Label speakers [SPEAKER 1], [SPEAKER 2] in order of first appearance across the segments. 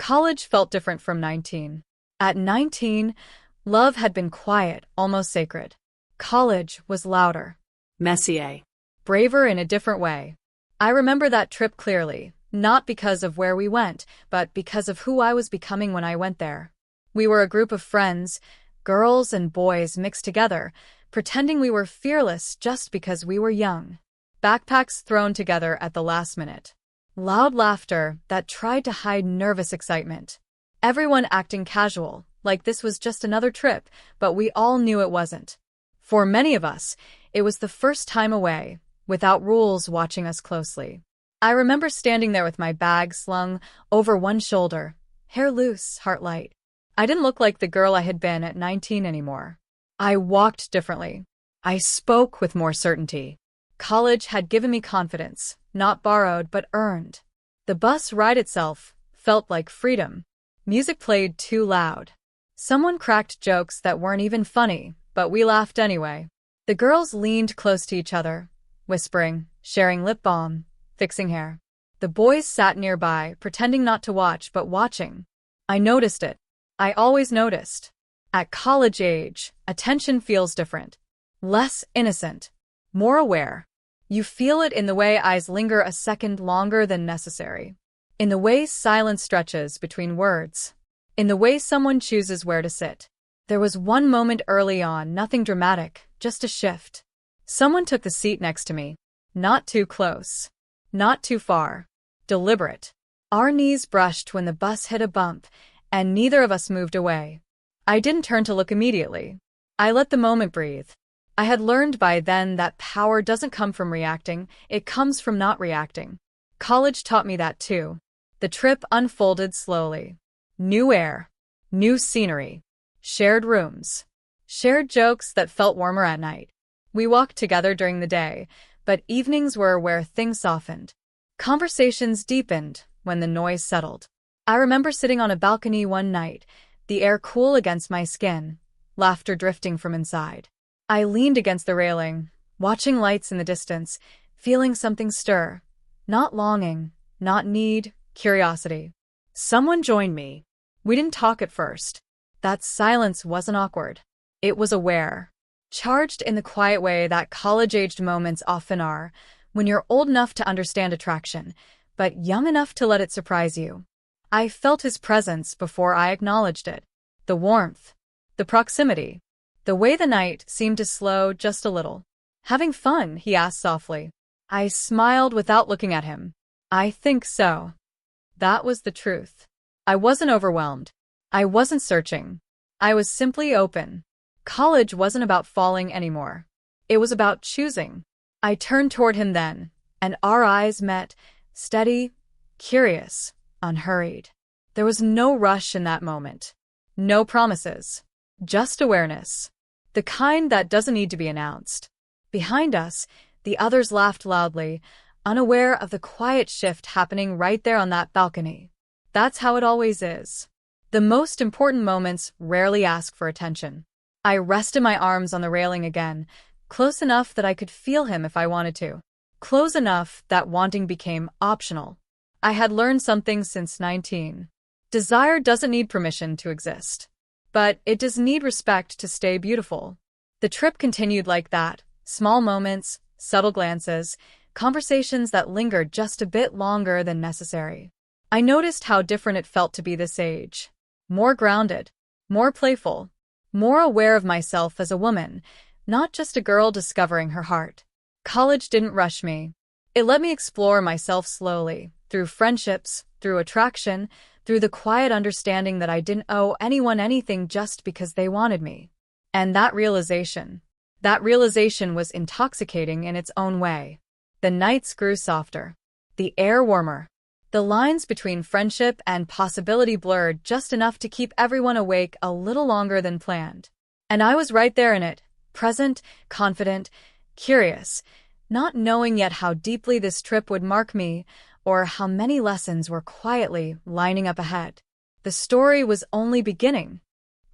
[SPEAKER 1] College felt different from 19. At 19, love had been quiet, almost sacred. College was louder.
[SPEAKER 2] Messier.
[SPEAKER 1] Braver in a different way. I remember that trip clearly, not because of where we went, but because of who I was becoming when I went there. We were a group of friends, girls and boys mixed together, pretending we were fearless just because we were young. Backpacks thrown together at the last minute. Loud laughter that tried to hide nervous excitement. Everyone acting casual, like this was just another trip, but we all knew it wasn't. For many of us, it was the first time away, without rules watching us closely. I remember standing there with my bag slung over one shoulder, hair loose, heart light. I didn't look like the girl I had been at 19 anymore. I walked differently. I spoke with more certainty. College had given me confidence, not borrowed but earned. The bus ride itself felt like freedom. Music played too loud. Someone cracked jokes that weren't even funny, but we laughed anyway. The girls leaned close to each other, whispering, sharing lip balm, fixing hair. The boys sat nearby, pretending not to watch but watching. I noticed it. I always noticed. At college age, attention feels different. Less innocent. More aware. You feel it in the way eyes linger a second longer than necessary. In the way silence stretches between words. In the way someone chooses where to sit. There was one moment early on, nothing dramatic, just a shift. Someone took the seat next to me. Not too close. Not too far. Deliberate. Our knees brushed when the bus hit a bump, and neither of us moved away. I didn't turn to look immediately. I let the moment breathe. I had learned by then that power doesn't come from reacting, it comes from not reacting. College taught me that too. The trip unfolded slowly. New air. New scenery. Shared rooms. Shared jokes that felt warmer at night. We walked together during the day, but evenings were where things softened. Conversations deepened when the noise settled. I remember sitting on a balcony one night, the air cool against my skin, laughter drifting from inside. I leaned against the railing, watching lights in the distance, feeling something stir. Not longing, not need, curiosity. Someone joined me. We didn't talk at first. That silence wasn't awkward. It was aware. Charged in the quiet way that college-aged moments often are, when you're old enough to understand attraction, but young enough to let it surprise you. I felt his presence before I acknowledged it. The warmth. The proximity. The way the night seemed to slow just a little. "Having fun?" he asked softly. I smiled without looking at him. "I think so." That was the truth. I wasn't overwhelmed. I wasn't searching. I was simply open. College wasn't about falling anymore. It was about choosing. I turned toward him then, and our eyes met, steady, curious, unhurried. There was no rush in that moment. No promises. Just awareness. The kind that doesn't need to be announced. Behind us, the others laughed loudly, unaware of the quiet shift happening right there on that balcony. That's how it always is. The most important moments rarely ask for attention. I rested my arms on the railing again, close enough that I could feel him if I wanted to. Close enough that wanting became optional. I had learned something since 19. Desire doesn't need permission to exist. But it does need respect to stay beautiful. The trip continued like that. Small moments, subtle glances, conversations that lingered just a bit longer than necessary. I noticed how different it felt to be this age. More grounded, more playful, more aware of myself as a woman, not just a girl discovering her heart. College didn't rush me. It let me explore myself slowly, through friendships, through attraction, through the quiet understanding that I didn't owe anyone anything just because they wanted me. And that realization was intoxicating in its own way. The nights grew softer, the air warmer. The lines between friendship and possibility blurred just enough to keep everyone awake a little longer than planned. And I was right there in it, present, confident, curious, not knowing yet how deeply this trip would mark me, or how many lessons were quietly lining up ahead. The story was only beginning.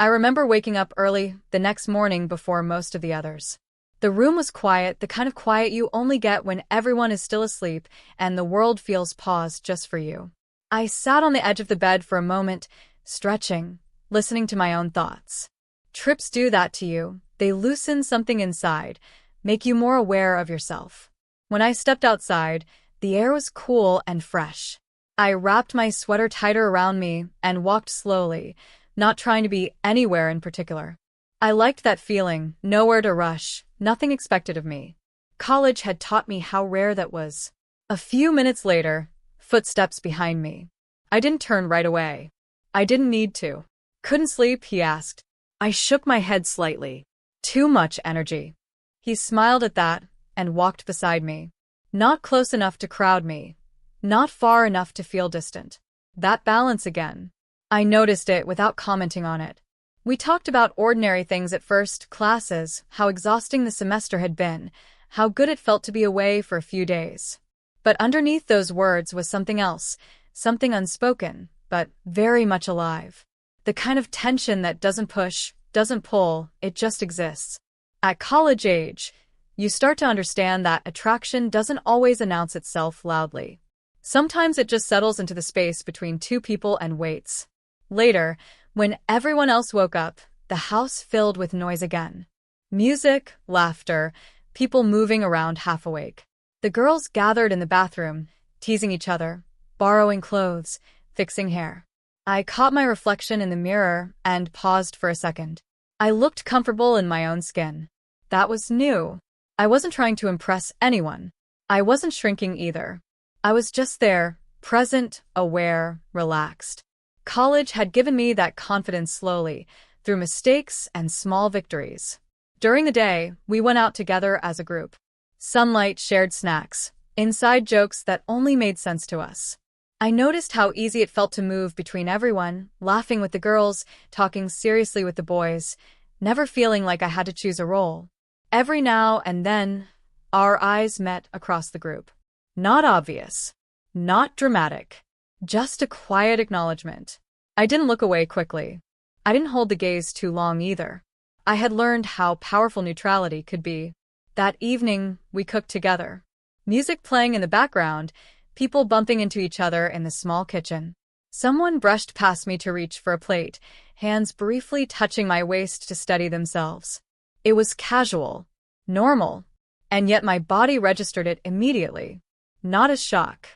[SPEAKER 1] I remember waking up early the next morning before most of the others. The room was quiet, the kind of quiet you only get when everyone is still asleep and the world feels paused just for you. I sat on the edge of the bed for a moment, stretching, listening to my own thoughts. Trips do that to you. They loosen something inside, make you more aware of yourself. When I stepped outside, the air was cool and fresh. I wrapped my sweater tighter around me and walked slowly, not trying to be anywhere in particular. I liked that feeling, nowhere to rush, nothing expected of me. College had taught me how rare that was. A few minutes later, footsteps behind me. I didn't turn right away. I didn't need to. Couldn't sleep, he asked. I shook my head slightly. Too much energy. He smiled at that and walked beside me. Not close enough to crowd me. Not far enough to feel distant. That balance again. I noticed it without commenting on it. We talked about ordinary things at first, classes, how exhausting the semester had been, how good it felt to be away for a few days. But underneath those words was something else, something unspoken, but very much alive. The kind of tension that doesn't push, doesn't pull, it just exists. At college age, you start to understand that attraction doesn't always announce itself loudly. Sometimes it just settles into the space between two people and waits. Later, when everyone else woke up, the house filled with noise again. Music, laughter, people moving around half awake. The girls gathered in the bathroom, teasing each other, borrowing clothes, fixing hair. I caught my reflection in the mirror and paused for a second. I looked comfortable in my own skin. That was new. I wasn't trying to impress anyone. I wasn't shrinking either. I was just there, present, aware, relaxed. College had given me that confidence slowly, through mistakes and small victories. During the day, we went out together as a group. Sunlight, shared snacks, inside jokes that only made sense to us. I noticed how easy it felt to move between everyone, laughing with the girls, talking seriously with the boys, never feeling like I had to choose a role. Every now and then, our eyes met across the group. Not obvious, not dramatic, just a quiet acknowledgement. I didn't look away quickly. I didn't hold the gaze too long either. I had learned how powerful neutrality could be. That evening, we cooked together. Music playing in the background, people bumping into each other in the small kitchen. Someone brushed past me to reach for a plate, hands briefly touching my waist to steady themselves. It was casual, normal, and yet my body registered it immediately. Not as shock,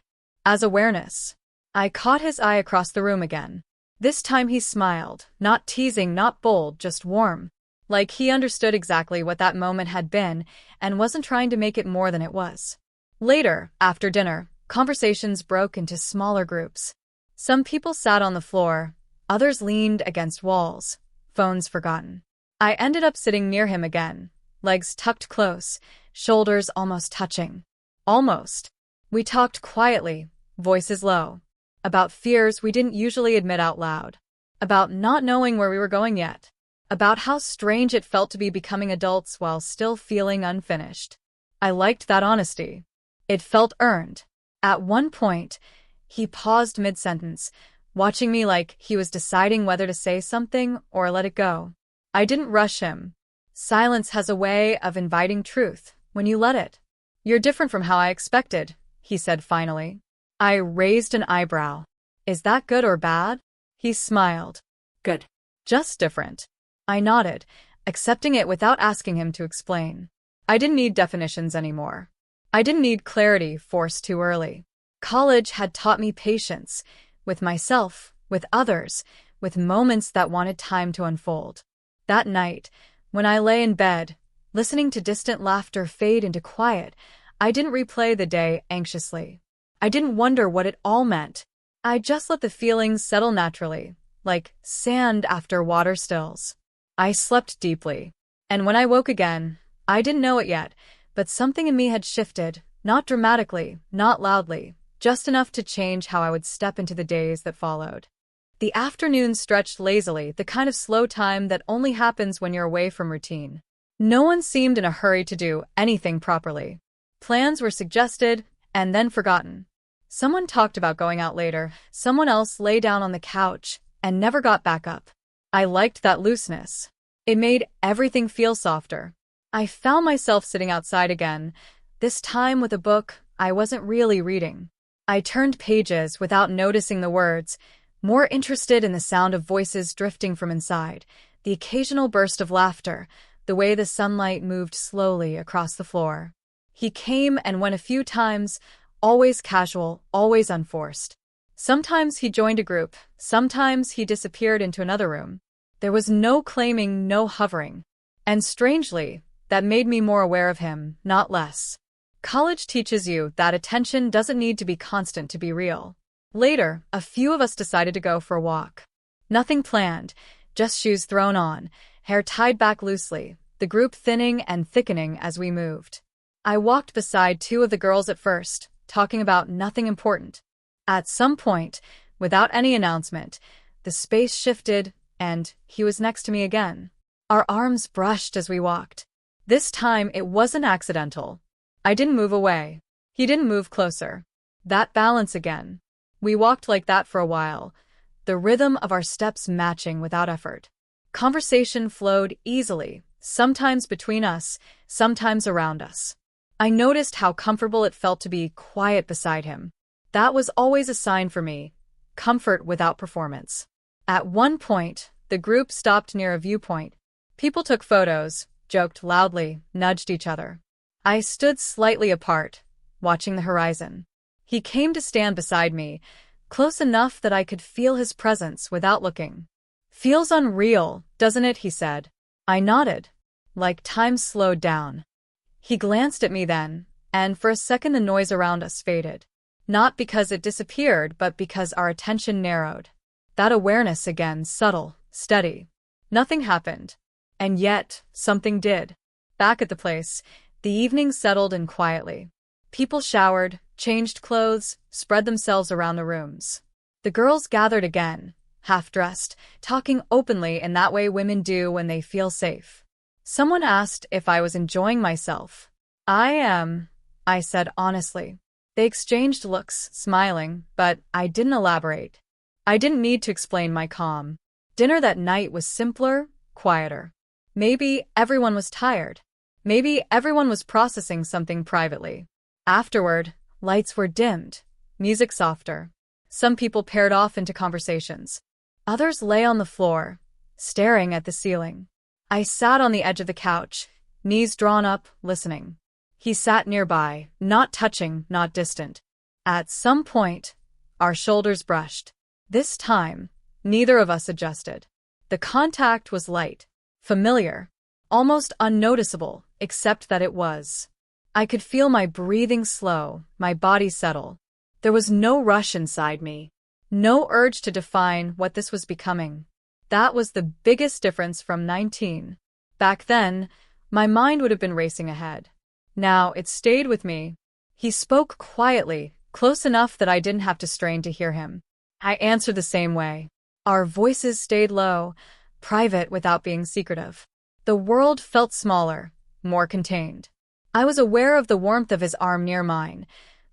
[SPEAKER 1] as awareness. I caught his eye across the room again. This time he smiled, not teasing, not bold, just warm. Like he understood exactly what that moment had been and wasn't trying to make it more than it was. Later, after dinner, conversations broke into smaller groups. Some people sat on the floor, others leaned against walls, phones forgotten. I ended up sitting near him again, legs tucked close, shoulders almost touching. Almost. We talked quietly, voices low, about fears we didn't usually admit out loud, about not knowing where we were going yet, about how strange it felt to be becoming adults while still feeling unfinished. I liked that honesty. It felt earned. At one point, he paused mid-sentence, watching me like he was deciding whether to say something or let it go. I didn't rush him. Silence has a way of inviting truth when you let it. You're different from how I expected, he said finally. I raised an eyebrow. Is that good or bad? He smiled. Good. Just different. I nodded, accepting it without asking him to explain. I didn't need definitions anymore. I didn't need clarity forced too early. College had taught me patience, with myself, with others, with moments that wanted time to unfold. That night, when I lay in bed, listening to distant laughter fade into quiet, I didn't replay the day anxiously. I didn't wonder what it all meant. I just let the feelings settle naturally, like sand after water stills. I slept deeply. And when I woke again, I didn't know it yet, but something in me had shifted, not dramatically, not loudly, just enough to change how I would step into the days that followed. The afternoon stretched lazily, the kind of slow time that only happens when you're away from routine. No one seemed in a hurry to do anything properly. Plans were suggested and then forgotten. Someone talked about going out later, someone else lay down on the couch and never got back up. I liked that looseness. It made everything feel softer. I found myself sitting outside again, this time with a book I wasn't really reading. I turned pages without noticing the words, more interested in the sound of voices drifting from inside, the occasional burst of laughter, the way the sunlight moved slowly across the floor. He came and went a few times, always casual, always unforced. Sometimes he joined a group, sometimes he disappeared into another room. There was no claiming, no hovering. And strangely, that made me more aware of him, not less. College teaches you that attention doesn't need to be constant to be real. Later, a few of us decided to go for a walk. Nothing planned, just shoes thrown on, hair tied back loosely, the group thinning and thickening as we moved. I walked beside two of the girls at first, talking about nothing important. At some point, without any announcement, the space shifted, and he was next to me again. Our arms brushed as we walked. This time, it wasn't accidental. I didn't move away. He didn't move closer. That balance again. We walked like that for a while, the rhythm of our steps matching without effort. Conversation flowed easily, sometimes between us, sometimes around us. I noticed how comfortable it felt to be quiet beside him. That was always a sign for me, comfort without performance. At one point, the group stopped near a viewpoint. People took photos, joked loudly, nudged each other. I stood slightly apart, watching the horizon. He came to stand beside me, close enough that I could feel his presence without looking. "Feels unreal, doesn't it?" he said. I nodded, like time slowed down. He glanced at me then, and for a second the noise around us faded. Not because it disappeared, but because our attention narrowed. That awareness again, subtle, steady. Nothing happened. And yet, something did. Back at the place, the evening settled in quietly. People showered, changed clothes, spread themselves around the rooms. The girls gathered again, half-dressed, talking openly in that way women do when they feel safe. Someone asked if I was enjoying myself. "I am," I said honestly. They exchanged looks, smiling, but I didn't elaborate. I didn't need to explain my calm. Dinner that night was simpler, quieter. Maybe everyone was tired. Maybe everyone was processing something privately. Afterward, lights were dimmed, music softer. Some people paired off into conversations. Others lay on the floor, staring at the ceiling. I sat on the edge of the couch, knees drawn up, listening. He sat nearby, not touching, not distant. At some point, our shoulders brushed. This time, neither of us adjusted. The contact was light, familiar, almost unnoticeable, except that it was. I could feel my breathing slow, my body settle. There was no rush inside me, no urge to define what this was becoming. That was the biggest difference from 19. Back then, my mind would have been racing ahead. Now it stayed with me. He spoke quietly, close enough that I didn't have to strain to hear him. I answered the same way. Our voices stayed low, private without being secretive. The world felt smaller, more contained. I was aware of the warmth of his arm near mine,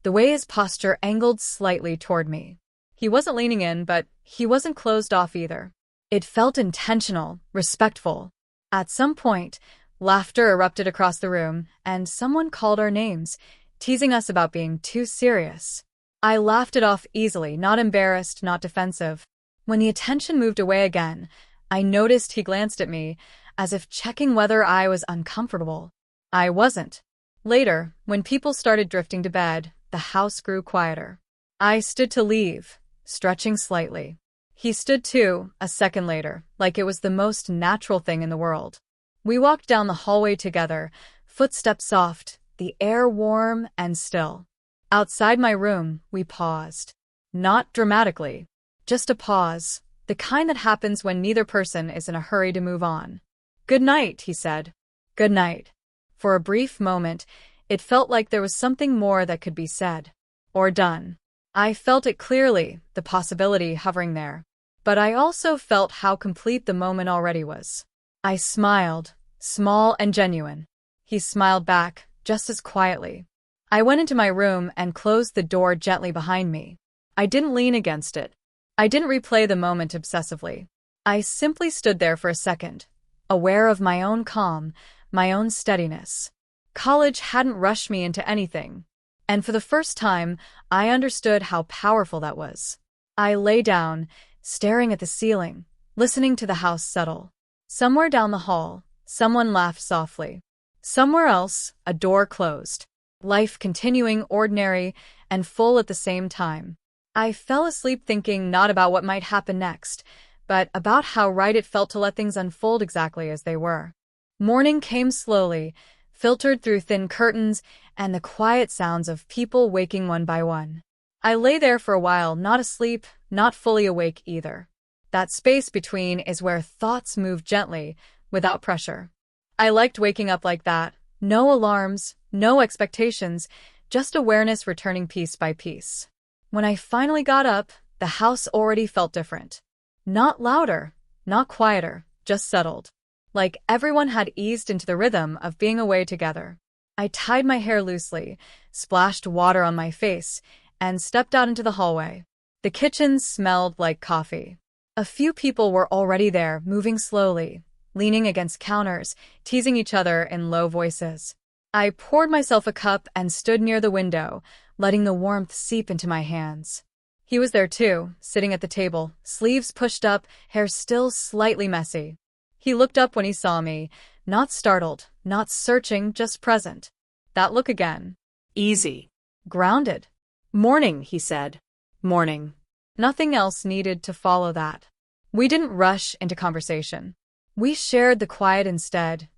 [SPEAKER 1] the way his posture angled slightly toward me. He wasn't leaning in, but he wasn't closed off either. It felt intentional, respectful. At some point, laughter erupted across the room, and someone called our names, teasing us about being too serious. I laughed it off easily, not embarrassed, not defensive. When the attention moved away again, I noticed he glanced at me, as if checking whether I was uncomfortable. I wasn't. Later, when people started drifting to bed, the house grew quieter. I stood to leave, stretching slightly. He stood too, a second later, like it was the most natural thing in the world. We walked down the hallway together, footsteps soft, the air warm and still. Outside my room, we paused. Not dramatically, just a pause, the kind that happens when neither person is in a hurry to move on. "Good night," he said. "Good night." For a brief moment, it felt like there was something more that could be said. Or done. I felt it clearly, the possibility hovering there. But I also felt how complete the moment already was. I smiled, small and genuine. He smiled back, just as quietly. I went into my room and closed the door gently behind me. I didn't lean against it. I didn't replay the moment obsessively. I simply stood there for a second, aware of my own calm, my own steadiness. College hadn't rushed me into anything. And for the first time, I understood how powerful that was. I lay down, staring at the ceiling, listening to the house settle. Somewhere down the hall, someone laughed softly. Somewhere else, a door closed. Life continuing ordinary and full at the same time. I fell asleep thinking not about what might happen next, but about how right it felt to let things unfold exactly as they were. Morning came slowly, filtered through thin curtains and the quiet sounds of people waking one by one. I lay there for a while, not asleep, not fully awake either. That space between is where thoughts move gently, without pressure. I liked waking up like that. No alarms, no expectations, just awareness returning piece by piece. When I finally got up, the house already felt different. Not louder, not quieter, just settled. Like everyone had eased into the rhythm of being away together. I tied my hair loosely, splashed water on my face, and stepped out into the hallway. The kitchen smelled like coffee. A few people were already there, moving slowly, leaning against counters, teasing each other in low voices. I poured myself a cup and stood near the window, letting the warmth seep into my hands. He was there too, sitting at the table, sleeves pushed up, hair still slightly messy. He looked up when he saw me, not startled, not searching, just present. That look again.
[SPEAKER 2] Easy.
[SPEAKER 1] Grounded.
[SPEAKER 2] Morning, he said.
[SPEAKER 1] Morning. Nothing else needed to follow that. We didn't rush into conversation. We shared the quiet instead,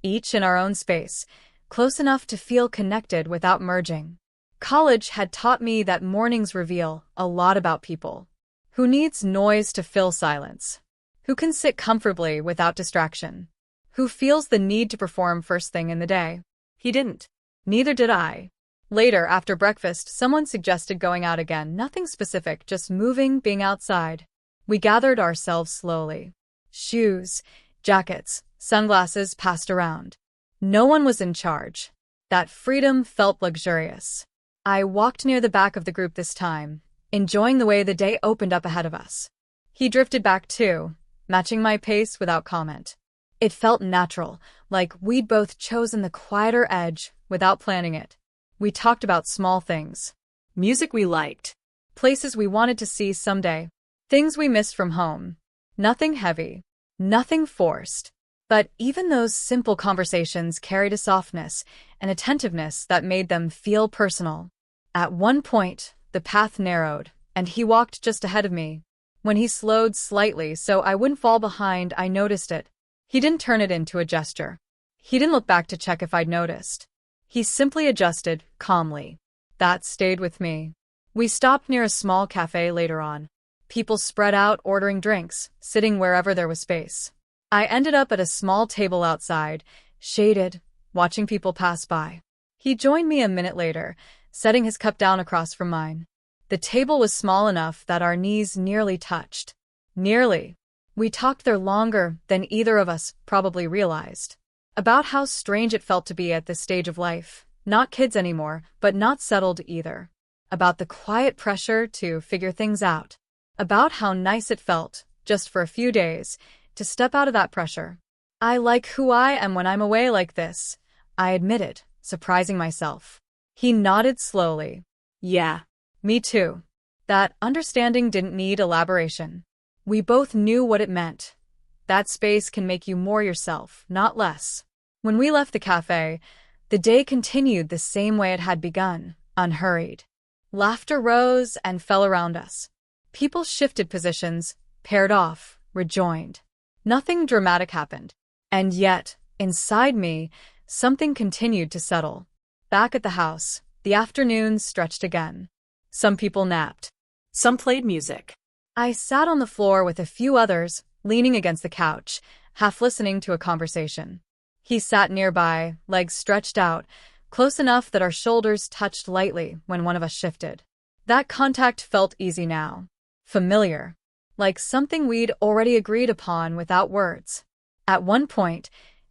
[SPEAKER 1] each in our own space, close enough to feel connected without merging. College had taught me that mornings reveal a lot about people. Who needs noise to fill silence? Who can sit comfortably without distraction? Who feels the need to perform first thing in the day?
[SPEAKER 2] He didn't.
[SPEAKER 1] Neither did I. Later, after breakfast, someone suggested going out again, nothing specific, just moving, being outside. We gathered ourselves slowly. Shoes, jackets, sunglasses passed around. No one was in charge. That freedom felt luxurious. I walked near the back of the group this time, enjoying the way the day opened up ahead of us. He drifted back too, matching my pace without comment. It felt natural, like we'd both chosen the quieter edge without planning it. We talked about small things.
[SPEAKER 2] Music we liked.
[SPEAKER 1] Places we wanted to see someday. Things we missed from home. Nothing heavy. Nothing forced. But even those simple conversations carried a softness, an attentiveness that made them feel personal. At one point, the path narrowed, and he walked just ahead of me. When he slowed slightly so I wouldn't fall behind, I noticed it. He didn't turn it into a gesture. He didn't look back to check if I'd noticed. He simply adjusted, calmly. That stayed with me. We stopped near a small cafe later on. People spread out ordering drinks, sitting wherever there was space. I ended up at a small table outside, shaded, watching people pass by. He joined me a minute later, setting his cup down across from mine. The table was small enough that our knees nearly touched. Nearly. We talked there longer than either of us probably realized. About how strange it felt to be at this stage of life, not kids anymore, but not settled either. About the quiet pressure to figure things out. About how nice it felt, just for a few days, to step out of that pressure. I like who I am when I'm away like this, I admitted, surprising myself. He nodded slowly.
[SPEAKER 2] Yeah.
[SPEAKER 1] Me too. That understanding didn't need elaboration. We both knew what it meant. That space can make you more yourself, not less. When we left the cafe, the day continued the same way it had begun, unhurried. Laughter rose and fell around us. People shifted positions, paired off, rejoined. Nothing dramatic happened. And yet, inside me, something continued to settle. Back at the house, the afternoons stretched again. Some people napped.
[SPEAKER 2] Some played music.
[SPEAKER 1] I sat on the floor with a few others, leaning against the couch, half listening to a conversation. He sat nearby, legs stretched out, close enough that our shoulders touched lightly when one of us shifted. That contact felt easy now. Familiar. Like something we'd already agreed upon without words. At one point,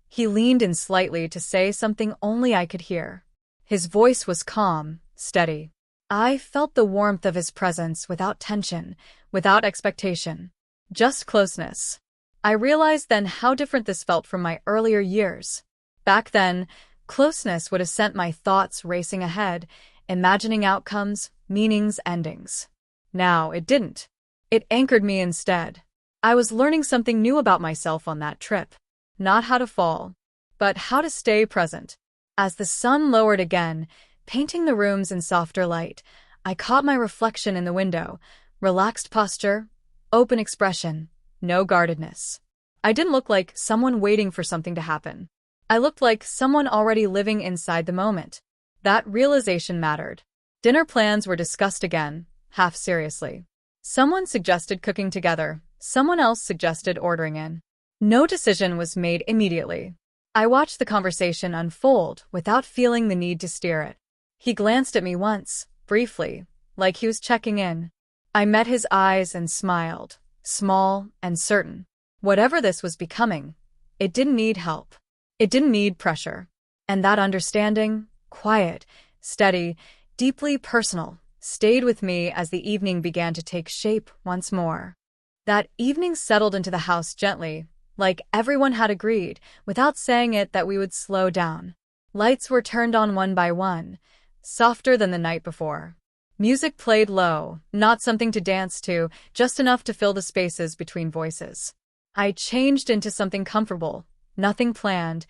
[SPEAKER 1] he leaned in slightly to say something only I could hear. His voice was calm, steady. I felt the warmth of his presence without tension, without expectation. Just closeness. I realized then how different this felt from my earlier years. Back then, closeness would have sent my thoughts racing ahead, imagining outcomes, meanings, endings. Now, it didn't. It anchored me instead. I was learning something new about myself on that trip. Not how to fall, but how to stay present. As the sun lowered again, painting the rooms in softer light, I caught my reflection in the window. Relaxed posture, open expression, no guardedness. I didn't look like someone waiting for something to happen. I looked like someone already living inside the moment. That realization mattered. Dinner plans were discussed again, half seriously. Someone suggested cooking together, someone else suggested ordering in. No decision was made immediately. I watched the conversation unfold without feeling the need to steer it. He glanced at me once, briefly, like he was checking in. I met his eyes and smiled, small and certain. Whatever this was becoming, it didn't need help. It didn't need pressure. And that understanding, quiet, steady, deeply personal, stayed with me as the evening began to take shape once more. That evening settled into the house gently, like everyone had agreed, without saying it, that we would slow down. Lights were turned on one by one, softer than the night before. Music played low, not something to dance to, just enough to fill the spaces between voices. I changed into something comfortable, nothing planned,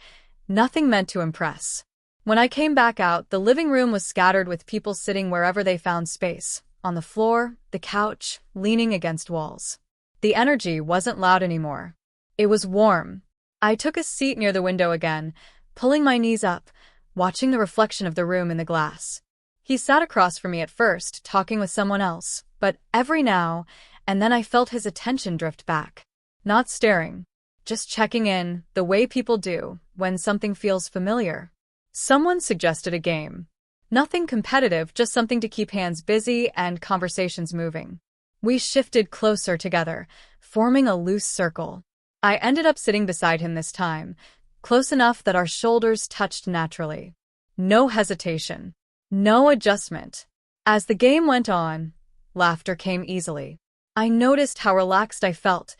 [SPEAKER 1] nothing meant to impress. When I came back out, the living room was scattered with people sitting wherever they found space, on the floor, the couch, leaning against walls. The energy wasn't loud anymore. It was warm. I took a seat near the window again, pulling my knees up, watching the reflection of the room in the glass. He sat across from me at first, talking with someone else, but every now and then I felt his attention drift back. Not staring, just checking in, the way people do when something feels familiar. Someone suggested a game. Nothing competitive, just something to keep hands busy and conversations moving. We shifted closer together, forming a loose circle. I ended up sitting beside him this time, close enough that our shoulders touched naturally. No hesitation. No adjustment. As the game went on, laughter came easily. I noticed how relaxed I felt,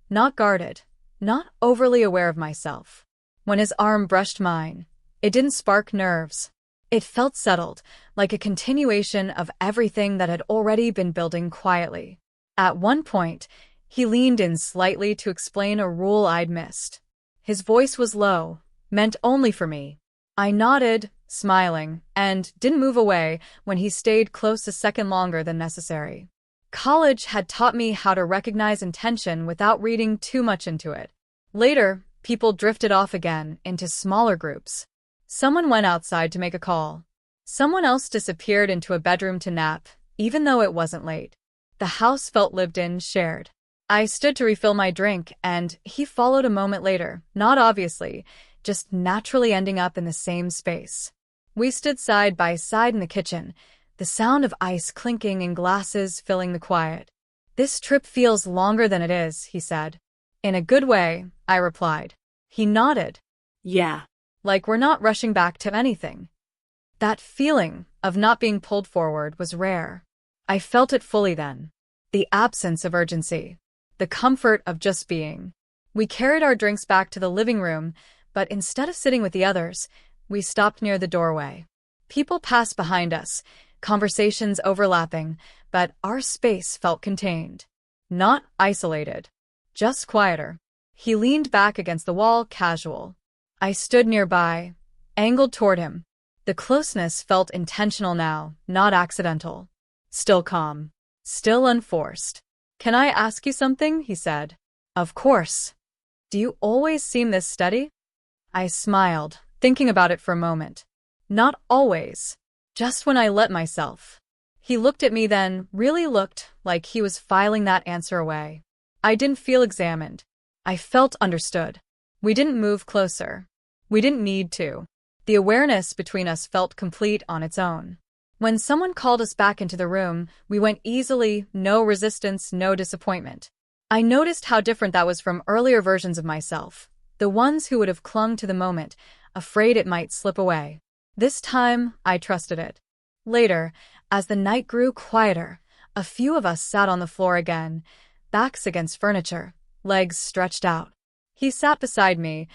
[SPEAKER 1] not guarded, not overly aware of myself. When his arm brushed mine, it didn't spark nerves. It felt settled, like a continuation of everything that had already been building quietly. At one point, he leaned in slightly to explain a rule I'd missed. His voice was low, meant only for me. I nodded, smiling, and didn't move away when he stayed close a second longer than necessary. College had taught me how to recognize intention without reading too much into it. Later, people drifted off again into smaller groups. Someone went outside to make a call. Someone else disappeared into a bedroom to nap, even though it wasn't late. The house felt lived in, shared. I stood to refill my drink, and he followed a moment later, not obviously, just naturally ending up in the same space. We stood side by side in the kitchen, the sound of ice clinking in glasses filling the quiet. "This trip feels longer than it is," he said. "In a good way," I replied. He nodded.
[SPEAKER 2] Yeah.
[SPEAKER 1] Like we're not rushing back to anything. That feeling of not being pulled forward was rare. I felt it fully then. The absence of urgency. The comfort of just being. We carried our drinks back to the living room, but instead of sitting with the others, we stopped near the doorway. People passed behind us, conversations overlapping, but our space felt contained. Not isolated. Just quieter. He leaned back against the wall, casual. I stood nearby, angled toward him. The closeness felt intentional now, not accidental. Still calm. Still unforced. "Can I ask you something?" he said. "Of course." "Do you always seem this steady?" I smiled, thinking about it for a moment. "Not always. Just when I let myself." He looked at me then, really looked like he was filing that answer away. I didn't feel examined. I felt understood. We didn't move closer. We didn't need to. The awareness between us felt complete on its own. When someone called us back into the room, we went easily, no resistance, no disappointment. I noticed how different that was from earlier versions of myself, the ones who would have clung to the moment, afraid it might slip away. This time, I trusted it. Later, as the night grew quieter, a few of us sat on the floor again, backs against furniture, legs stretched out. He sat beside me,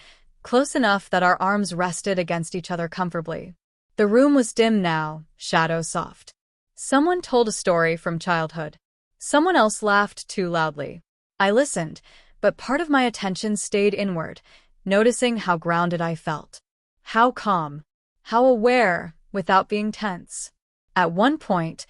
[SPEAKER 1] close enough that our arms rested against each other comfortably. The room was dim now, shadows soft. Someone told a story from childhood. Someone else laughed too loudly. I listened, but part of my attention stayed inward, noticing how grounded I felt. How calm. How aware, without being tense. At one point,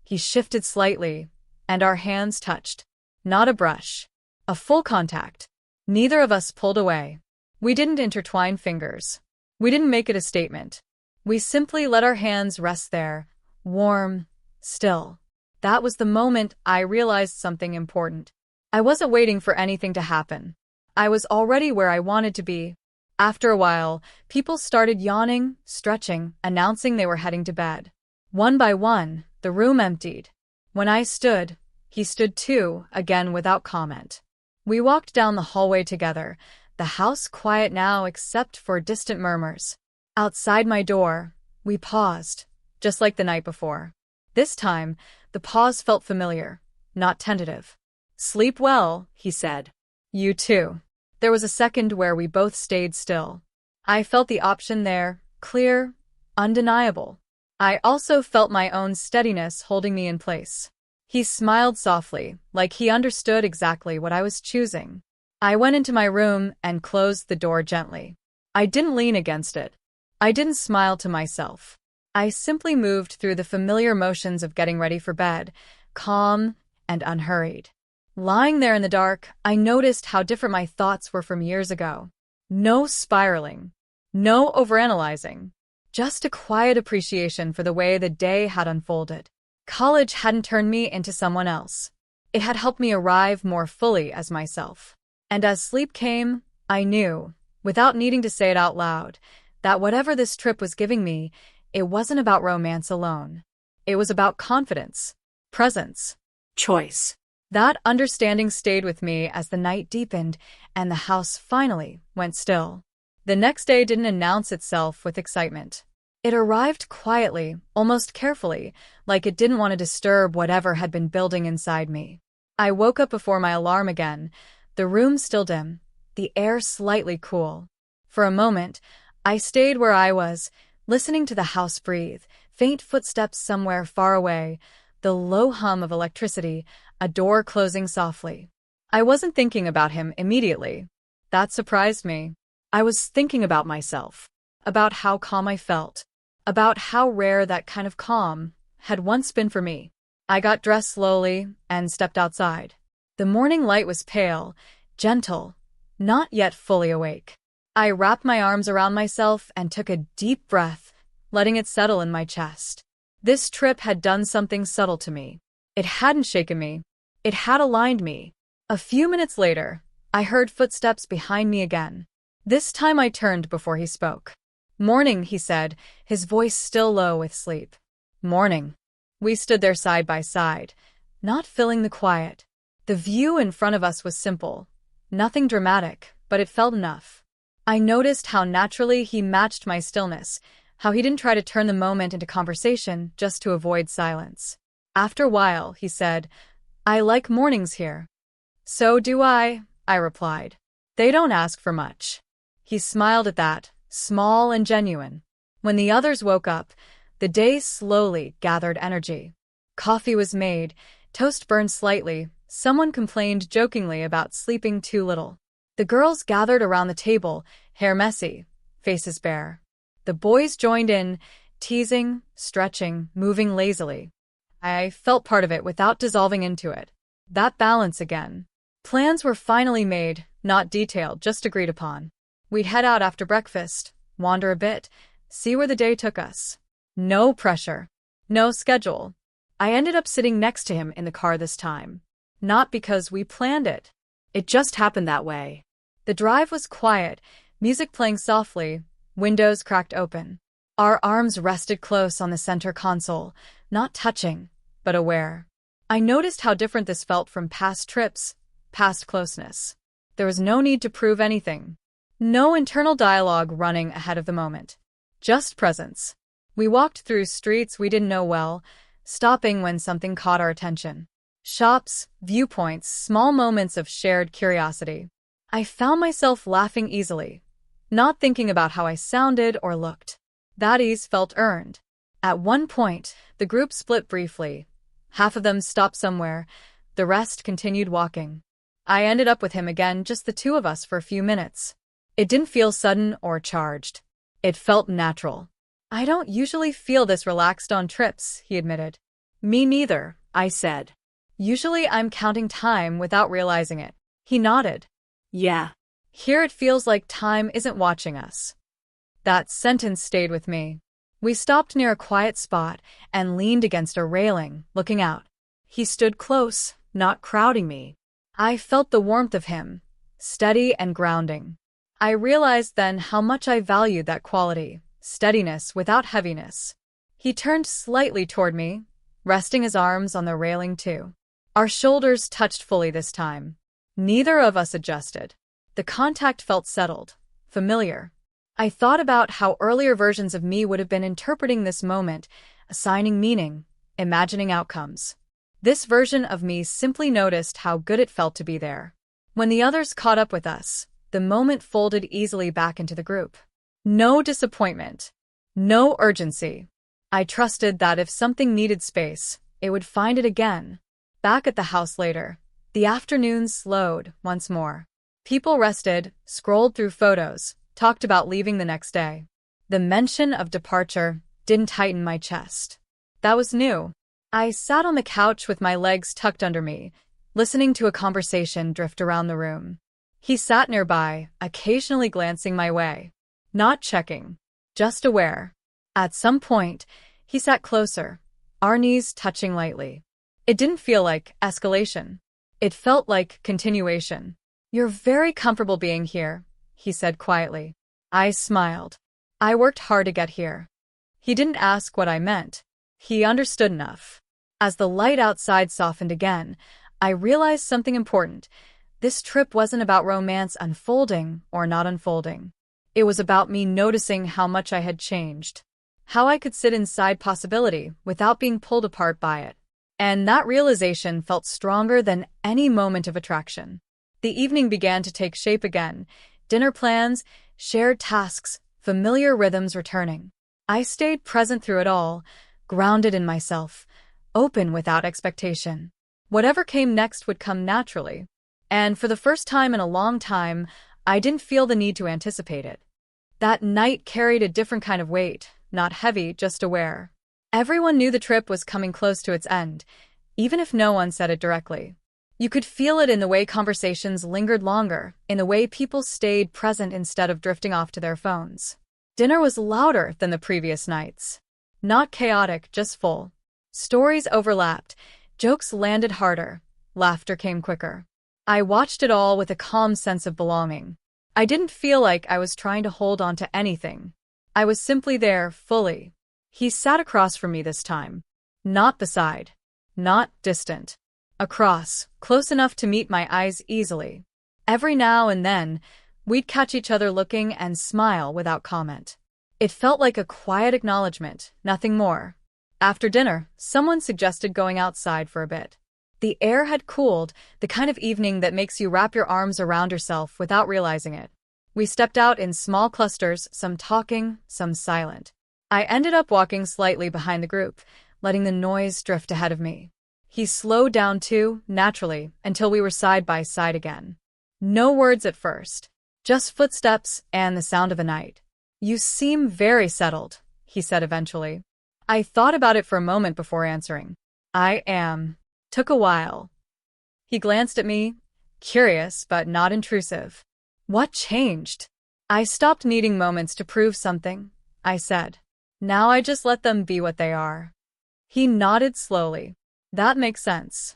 [SPEAKER 1] he shifted slightly, and our hands touched. Not a brush. A full contact. Neither of us pulled away. We didn't intertwine fingers. We didn't make it a statement. We simply let our hands rest there, warm, still. That was the moment I realized something important. I wasn't waiting for anything to happen. I was already where I wanted to be. After a while, people started yawning, stretching, announcing they were heading to bed. One by one, the room emptied. When I stood, he stood too, again without comment. We walked down the hallway together, the house quiet now except for distant murmurs. Outside my door, we paused, just like the night before. This time, the pause felt familiar, not tentative. "Sleep well," he said. "You too." There was a second where we both stayed still. I felt the option there, clear, undeniable. I also felt my own steadiness holding me in place. He smiled softly, like he understood exactly what I was choosing. I went into my room and closed the door gently. I didn't lean against it. I didn't smile to myself. I simply moved through the familiar motions of getting ready for bed, calm and unhurried. Lying there in the dark, I noticed how different my thoughts were from years ago. No spiraling. No overanalyzing. Just a quiet appreciation for the way the day had unfolded. College hadn't turned me into someone else. It had helped me arrive more fully as myself. And as sleep came, I knew, without needing to say it out loud, that whatever this trip was giving me, it wasn't about romance alone. It was about confidence, presence,
[SPEAKER 2] Choice.
[SPEAKER 1] that understanding stayed with me as the night deepened and the house finally went still. The next day didn't announce itself with excitement. It arrived quietly, almost carefully, like it didn't want to disturb whatever had been building inside me. I woke up before my alarm again, the room still dim, the air slightly cool. For a moment, I stayed where I was, listening to the house breathe, faint footsteps somewhere far away, the low hum of electricity, a door closing softly. I wasn't thinking about him immediately. That surprised me. I was thinking about myself, about how calm I felt, about how rare that kind of calm had once been for me. I got dressed slowly and stepped outside. The morning light was pale, gentle, not yet fully awake. I wrapped my arms around myself and took a deep breath, letting it settle in my chest. This trip had done something subtle to me. It hadn't shaken me. It had aligned me. A few minutes later, I heard footsteps behind me again. This time I turned before he spoke. "Morning," he said, his voice still low with sleep. "Morning." We stood there side by side, not filling the quiet. The view in front of us was simple. Nothing dramatic, but it felt enough. I noticed how naturally he matched my stillness, how he didn't try to turn the moment into conversation just to avoid silence. After a while, he said, "I like mornings here." "So do I replied. "They don't ask for much." He smiled at that, small and genuine. When the others woke up, the day slowly gathered energy. Coffee was made, toast burned slightly, someone complained jokingly about sleeping too little. The girls gathered around the table, hair messy, faces bare. The boys joined in, teasing, stretching, moving lazily. I felt part of it without dissolving into it. That balance again. Plans were finally made, not detailed, just agreed upon. We'd head out after breakfast, wander a bit, see where the day took us. No pressure. No schedule. I ended up sitting next to him in the car this time. Not because we planned it. It just happened that way. The drive was quiet, music playing softly, windows cracked open. Our arms rested close on the center console, not touching, but aware. I noticed how different this felt from past trips, past closeness. There was no need to prove anything. No internal dialogue running ahead of the moment. Just presence. We walked through streets we didn't know well, stopping when something caught our attention. Shops, viewpoints, small moments of shared curiosity. I found myself laughing easily, not thinking about how I sounded or looked. That ease felt earned. At one point, the group split briefly. Half of them stopped somewhere, the rest continued walking. I ended up with him again, just the two of us for a few minutes. It didn't feel sudden or charged. It felt natural. I don't usually feel this relaxed on trips, he admitted.
[SPEAKER 2] Me neither, I said.
[SPEAKER 1] Usually I'm counting time without realizing it. He nodded.
[SPEAKER 2] Yeah.
[SPEAKER 1] Here it feels like time isn't watching us. That sentence stayed with me. We stopped near a quiet spot and leaned against a railing, looking out. He stood close, not crowding me. I felt the warmth of him, steady and grounding. I realized then how much I valued that quality, steadiness without heaviness. He turned slightly toward me, resting his arms on the railing too. Our shoulders touched fully this time. Neither of us adjusted. The contact felt settled, familiar. I thought about how earlier versions of me would have been interpreting this moment, assigning meaning, imagining outcomes. This version of me simply noticed how good it felt to be there. When the others caught up with us, the moment folded easily back into the group. No disappointment. No urgency. I trusted that if something needed space, it would find it again. Back at the house later, the afternoon slowed once more. People rested, scrolled through photos, talked about leaving the next day. The mention of departure didn't tighten my chest. That was new. I sat on the couch with my legs tucked under me, listening to a conversation drift around the room. He sat nearby, occasionally glancing my way. Not checking, just aware. At some point, he sat closer, our knees touching lightly. It didn't feel like escalation. It felt like continuation. "You're very comfortable being here," he said quietly. I smiled. I worked hard to get here. He didn't ask what I meant. He understood enough. As the light outside softened again, I realized something important. This trip wasn't about romance unfolding or not unfolding. It was about me noticing how much I had changed. How I could sit inside possibility without being pulled apart by it. And that realization felt stronger than any moment of attraction. The evening began to take shape again. Dinner plans, shared tasks, familiar rhythms returning. I stayed present through it all, grounded in myself, open without expectation. Whatever came next would come naturally. And for the first time in a long time, I didn't feel the need to anticipate it. That night carried a different kind of weight, not heavy, just aware. Everyone knew the trip was coming close to its end, even if no one said it directly. You could feel it in the way conversations lingered longer, in the way people stayed present instead of drifting off to their phones. Dinner was louder than the previous nights. Not chaotic, just full. Stories overlapped, jokes landed harder, laughter came quicker. I watched it all with a calm sense of belonging. I didn't feel like I was trying to hold on to anything. I was simply there, fully. He sat across from me this time. Not beside. Not distant. Across, close enough to meet my eyes easily. Every now and then, we'd catch each other looking and smile without comment. It felt like a quiet acknowledgement, nothing more. After dinner, someone suggested going outside for a bit. The air had cooled, the kind of evening that makes you wrap your arms around yourself without realizing it. We stepped out in small clusters, some talking, some silent. I ended up walking slightly behind the group, letting the noise drift ahead of me. He slowed down too, naturally, until we were side by side again. No words at first, just footsteps and the sound of the night. "You seem very settled," he said eventually. I thought about it for a moment before answering. "I am." Took a while. He glanced at me, curious but not intrusive. "What changed?" "I stopped needing moments to prove something," I said. "Now I just let them be what they are." He nodded slowly. "That makes sense."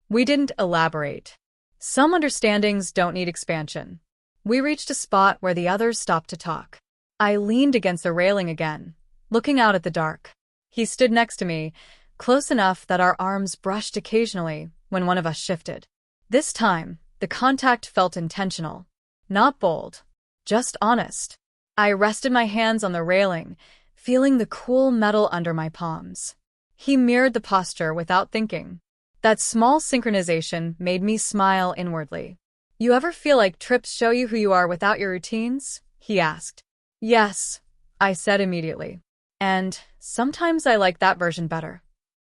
[SPEAKER 1] We didn't elaborate. Some understandings don't need expansion. We reached a spot where the others stopped to talk. I leaned against the railing again, looking out at the dark. He stood next to me, close enough that our arms brushed occasionally when one of us shifted. This time, the contact felt intentional. Not bold, just honest. I rested my hands on the railing, feeling the cool metal under my palms. He mirrored the posture without thinking. That small synchronization made me smile inwardly. "You ever feel like trips show you who you are without your routines?" he asked. "Yes," I said immediately. And sometimes I like that version better.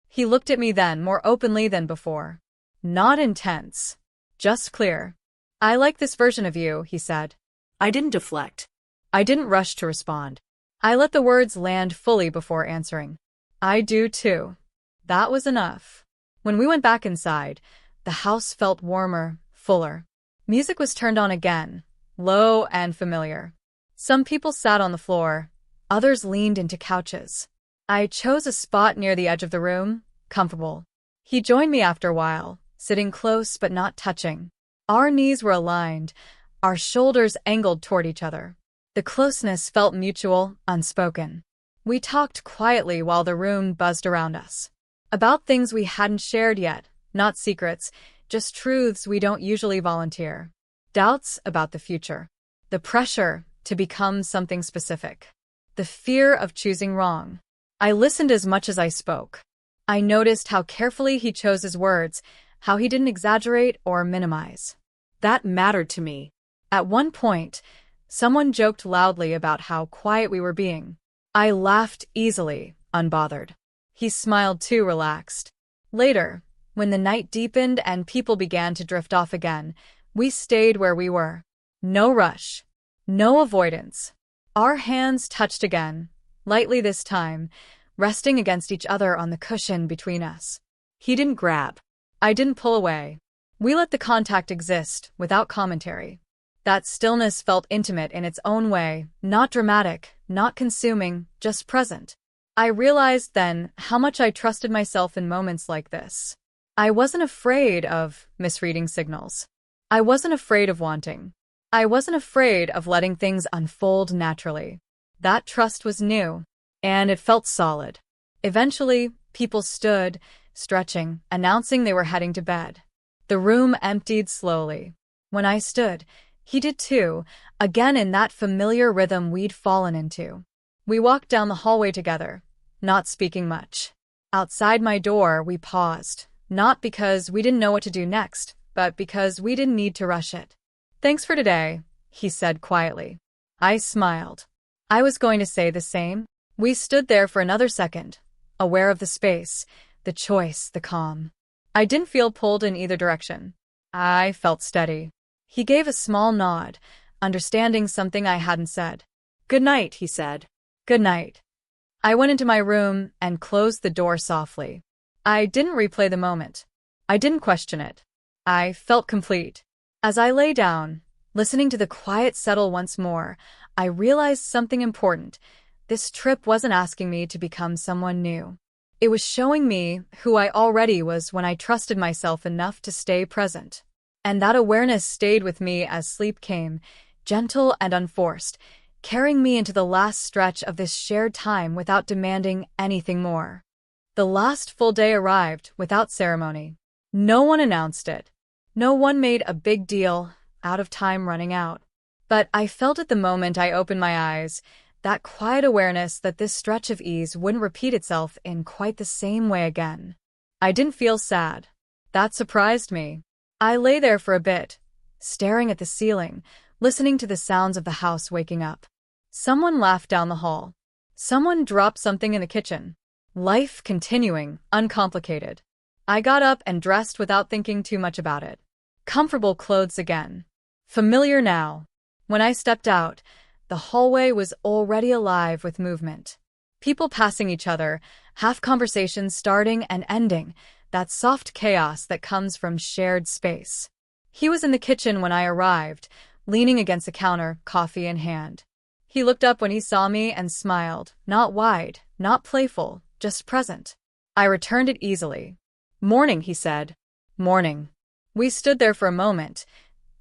[SPEAKER 1] He looked at me then more openly than before. Not intense. Just clear. I like this version of you, he said.
[SPEAKER 2] I didn't deflect.
[SPEAKER 1] I didn't rush to respond. I let the words land fully before answering. I do too. That was enough. When we went back inside, the house felt warmer, fuller. Music was turned on again, low and familiar. Some people sat on the floor, others leaned into couches. I chose a spot near the edge of the room, comfortable. He joined me after a while, sitting close but not touching. Our knees were aligned, our shoulders angled toward each other. The closeness felt mutual, unspoken. We talked quietly while the room buzzed around us. About things we hadn't shared yet, not secrets, just truths we don't usually volunteer. Doubts about the future. The pressure to become something specific. The fear of choosing wrong. I listened as much as I spoke. I noticed how carefully he chose his words, how he didn't exaggerate or minimize.
[SPEAKER 2] That mattered to me.
[SPEAKER 1] At one point, someone joked loudly about how quiet we were being. I laughed easily, unbothered. He smiled too, relaxed. Later, when the night deepened and people began to drift off again, we stayed where we were. No rush. No avoidance. Our hands touched again, lightly this time, resting against each other on the cushion between us.
[SPEAKER 2] He didn't grab.
[SPEAKER 1] I didn't pull away. We let the contact exist, without commentary. That stillness felt intimate in its own way, not dramatic, not consuming, just present. I realized then how much I trusted myself in moments like this. I wasn't afraid of misreading signals. I wasn't afraid of wanting. I wasn't afraid of letting things unfold naturally. That trust was new, and it felt solid. Eventually, people stood, stretching, announcing they were heading to bed. The room emptied slowly. When I stood, he did too, again in that familiar rhythm we'd fallen into. We walked down the hallway together, not speaking much. Outside my door, we paused, not because we didn't know what to do next, but because we didn't need to rush it. Thanks for today, he said quietly. I smiled. I was going to say the same. We stood there for another second, aware of the space, the choice, the calm. I didn't feel pulled in either direction. I felt steady. He gave a small nod, understanding something I hadn't said.
[SPEAKER 2] Good night, he said.
[SPEAKER 1] Good night. I went into my room and closed the door softly. I didn't replay the moment. I didn't question it. I felt complete. As I lay down, listening to the quiet settle once more, I realized something important. This trip wasn't asking me to become someone new. It was showing me who I already was when I trusted myself enough to stay present. And that awareness stayed with me as sleep came, gentle and unforced, carrying me into the last stretch of this shared time without demanding anything more. The last full day arrived without ceremony. No one announced it. No one made a big deal out of time running out. But I felt it the moment I opened my eyes, that quiet awareness that this stretch of ease wouldn't repeat itself in quite the same way again. I didn't feel sad. That surprised me. I lay there for a bit, staring at the ceiling, listening to the sounds of the house waking up. Someone laughed down the hall. Someone dropped something in the kitchen. Life continuing, uncomplicated. I got up and dressed without thinking too much about it. Comfortable clothes again. Familiar now. When I stepped out, the hallway was already alive with movement. People passing each other, half conversations starting and ending, that soft chaos that comes from shared space. He was in the kitchen when I arrived, leaning against the counter, coffee in hand. He looked up when he saw me and smiled, not wide, not playful, just present. I returned it easily. Morning, he said. Morning. We stood there for a moment,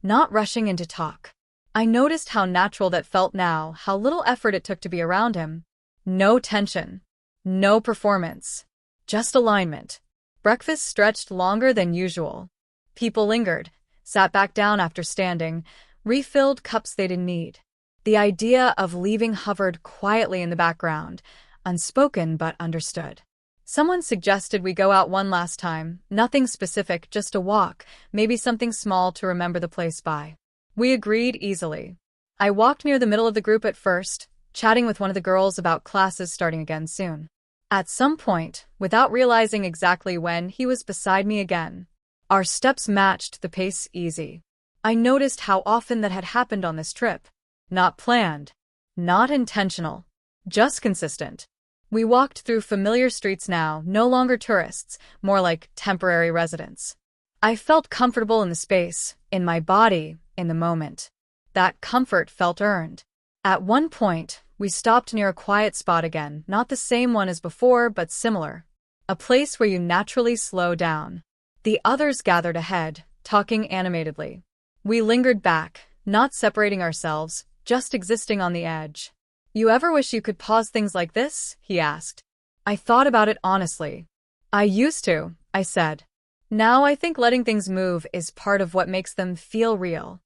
[SPEAKER 1] not rushing into talk. I noticed how natural that felt now, how little effort it took to be around him. No tension. No performance. Just alignment. Breakfast stretched longer than usual. People lingered, sat back down after standing, refilled cups they didn't need. The idea of leaving hovered quietly in the background, unspoken but understood. Someone suggested we go out one last time, nothing specific, just a walk, maybe something small to remember the place by. We agreed easily. I walked near the middle of the group at first, chatting with one of the girls about classes starting again soon. At some point, without realizing exactly when, he was beside me again. Our steps matched the pace easy. I noticed how often that had happened on this trip. Not planned. Not intentional. Just consistent. We walked through familiar streets now, no longer tourists, more like temporary residents. I felt comfortable in the space, in my body, in the moment. That comfort felt earned. At one point, we stopped near a quiet spot again, not the same one as before, but similar. A place where you naturally slow down. The others gathered ahead, talking animatedly. We lingered back, not separating ourselves, just existing on the edge. "You ever wish you could pause things like this?" he asked. I thought about it honestly. "I used to," I said. "Now I think letting things move is part of what makes them feel real."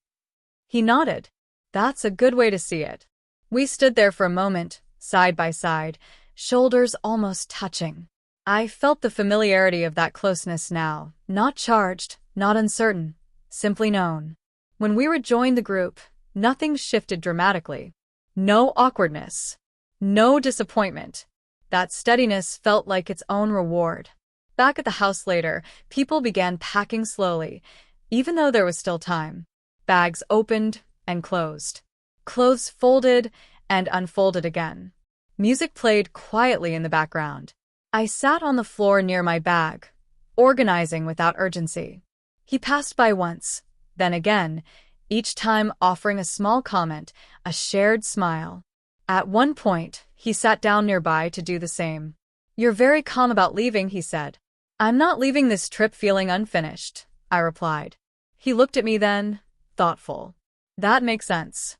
[SPEAKER 1] He nodded. "That's a good way to see it." We stood there for a moment, side by side, shoulders almost touching. I felt the familiarity of that closeness now, not charged, not uncertain, simply known. When we rejoined the group, nothing shifted dramatically. No awkwardness. No disappointment. That steadiness felt like its own reward. Back at the house later, people began packing slowly, even though there was still time. Bags opened and closed. Clothes folded and unfolded again. Music played quietly in the background. I sat on the floor near my bag, organizing without urgency. He passed by once, then again, each time offering a small comment, a shared smile. At one point, he sat down nearby to do the same. "You're very calm about leaving," he said. "I'm not leaving this trip feeling unfinished," I replied. He looked at me then, thoughtful. "That makes sense."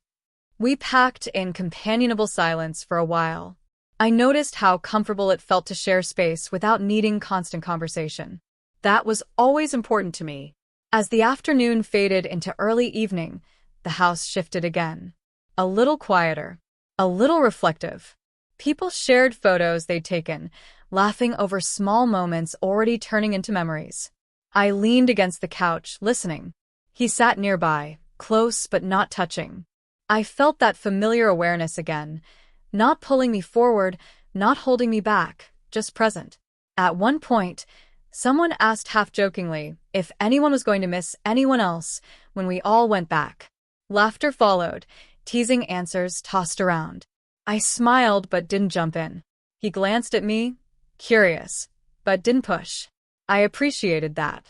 [SPEAKER 1] We packed in companionable silence for a while. I noticed how comfortable it felt to share space without needing constant conversation. That was always important to me. As the afternoon faded into early evening, the house shifted again. A little quieter. A little reflective. People shared photos they'd taken, laughing over small moments already turning into memories. I leaned against the couch, listening. He sat nearby, close but not touching. I felt that familiar awareness again, not pulling me forward, not holding me back, just present. At one point, someone asked half-jokingly if anyone was going to miss anyone else when we all went back. Laughter followed, teasing answers tossed around. I smiled but didn't jump in. He glanced at me, curious, but didn't push. I appreciated that.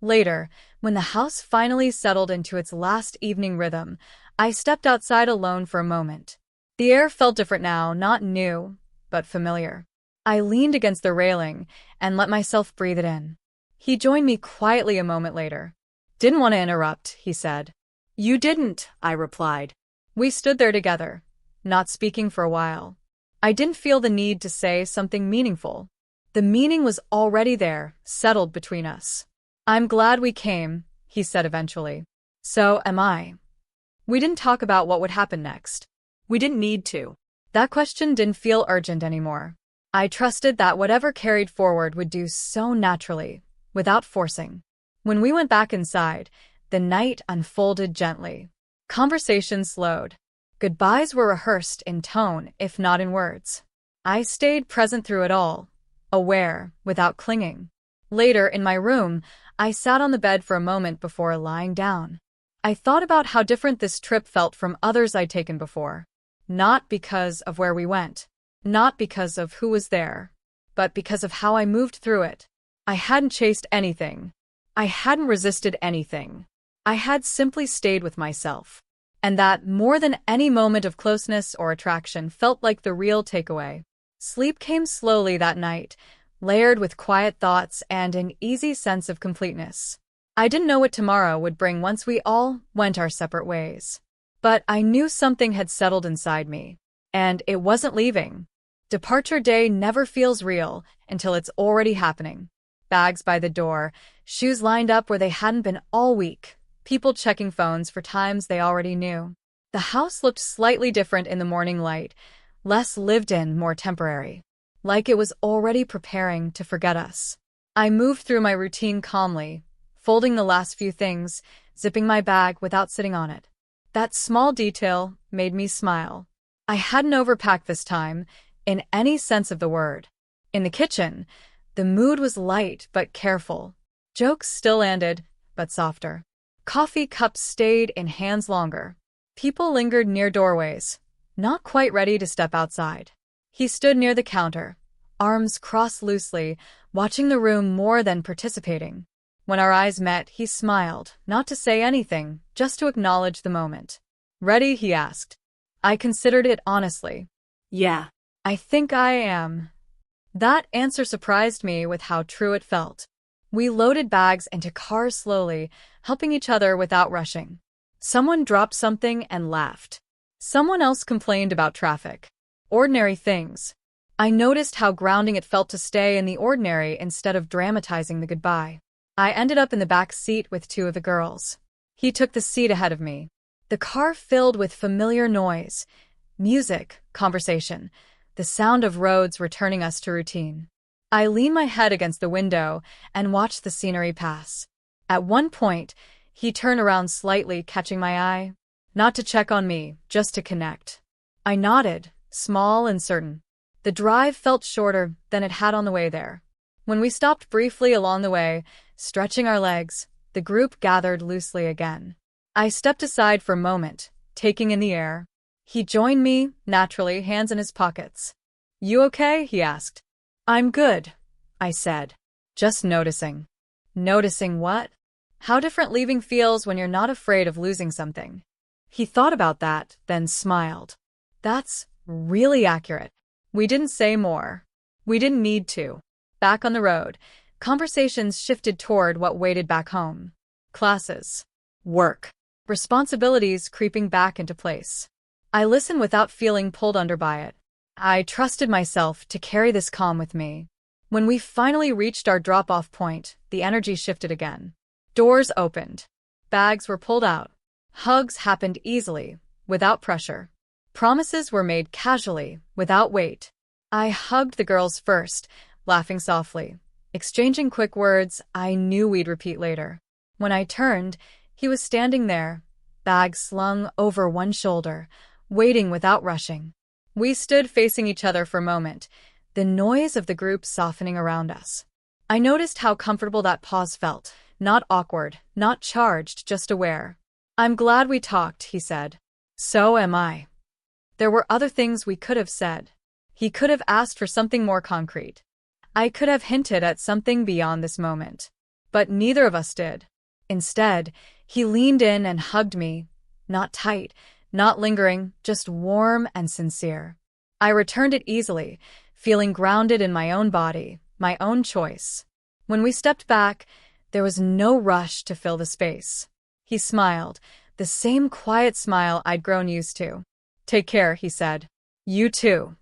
[SPEAKER 1] Later, when the house finally settled into its last evening rhythm, I stepped outside alone for a moment. The air felt different now, not new, but familiar. I leaned against the railing and let myself breathe it in. He joined me quietly a moment later. "Didn't want to interrupt," he said. "You didn't," I replied. We stood there together, not speaking for a while. I didn't feel the need to say something meaningful. The meaning was already there, settled between us. "I'm glad we came," he said eventually. "So am I." We didn't talk about what would happen next. We didn't need to. That question didn't feel urgent anymore. I trusted that whatever carried forward would do so naturally, without forcing. When we went back inside, the night unfolded gently. Conversation slowed. Goodbyes were rehearsed in tone, if not in words. I stayed present through it all, aware, without clinging. Later, in my room, I sat on the bed for a moment before lying down. I thought about how different this trip felt from others I'd taken before. Not because of where we went, not because of who was there, but because of how I moved through it. I hadn't chased anything. I hadn't resisted anything. I had simply stayed with myself. And that, more than any moment of closeness or attraction, felt like the real takeaway. Sleep came slowly that night, layered with quiet thoughts and an easy sense of completeness. I didn't know what tomorrow would bring once we all went our separate ways. But I knew something had settled inside me, and it wasn't leaving. Departure day never feels real until it's already happening. Bags by the door, shoes lined up where they hadn't been all week, people checking phones for times they already knew. The house looked slightly different in the morning light, less lived in, more temporary. Like it was already preparing to forget us. I moved through my routine calmly, folding the last few things, zipping my bag without sitting on it. That small detail made me smile. I hadn't overpacked this time, in any sense of the word. In the kitchen, the mood was light but careful. Jokes still landed, but softer. Coffee cups stayed in hands longer. People lingered near doorways, not quite ready to step outside. He stood near the counter, arms crossed loosely, watching the room more than participating. When our eyes met, he smiled, not to say anything, just to acknowledge the moment. "Ready?" he asked. I considered it honestly.
[SPEAKER 2] Yeah.
[SPEAKER 1] "I think I am." That answer surprised me with how true it felt. We loaded bags into cars slowly, helping each other without rushing. Someone dropped something and laughed. Someone else complained about traffic. Ordinary things. I noticed how grounding it felt to stay in the ordinary instead of dramatizing the goodbye. I ended up in the back seat with two of the girls. He took the seat ahead of me. The car filled with familiar noise, music, conversation, the sound of roads returning us to routine. I leaned my head against the window and watched the scenery pass. At one point, he turned around slightly, catching my eye. Not to check on me, just to connect. I nodded, small and certain. The drive felt shorter than it had on the way there. When we stopped briefly along the way, stretching our legs, the group gathered loosely again. I stepped aside for a moment, taking in the air. He joined me, naturally, hands in his pockets. "You okay?" he asked. "I'm good," I said. "Just noticing." Noticing what? How different leaving feels when you're not afraid of losing something. He thought about that, then smiled. That's really accurate. We didn't say more. We didn't need to. Back on the road, conversations shifted toward what waited back home. Classes. Work. Responsibilities creeping back into place. I listened without feeling pulled under by it. I trusted myself to carry this calm with me. When we finally reached our drop-off point, the energy shifted again. Doors opened. Bags were pulled out. Hugs happened easily, without pressure. Promises were made casually, without weight. I hugged the girls first, laughing softly, exchanging quick words I knew we'd repeat later. When I turned, he was standing there, bag slung over one shoulder, waiting without rushing. We stood facing each other for a moment, the noise of the group softening around us. I noticed how comfortable that pause felt, not awkward, not charged, just aware. "I'm glad we talked," he said. "So am I." There were other things we could have said. He could have asked for something more concrete. I could have hinted at something beyond this moment. But neither of us did. Instead, he leaned in and hugged me, not tight, not lingering, just warm and sincere. I returned it easily, feeling grounded in my own body, my own choice. When we stepped back, there was no rush to fill the space. He smiled, the same quiet smile I'd grown used to. "Take care," he said. "You too."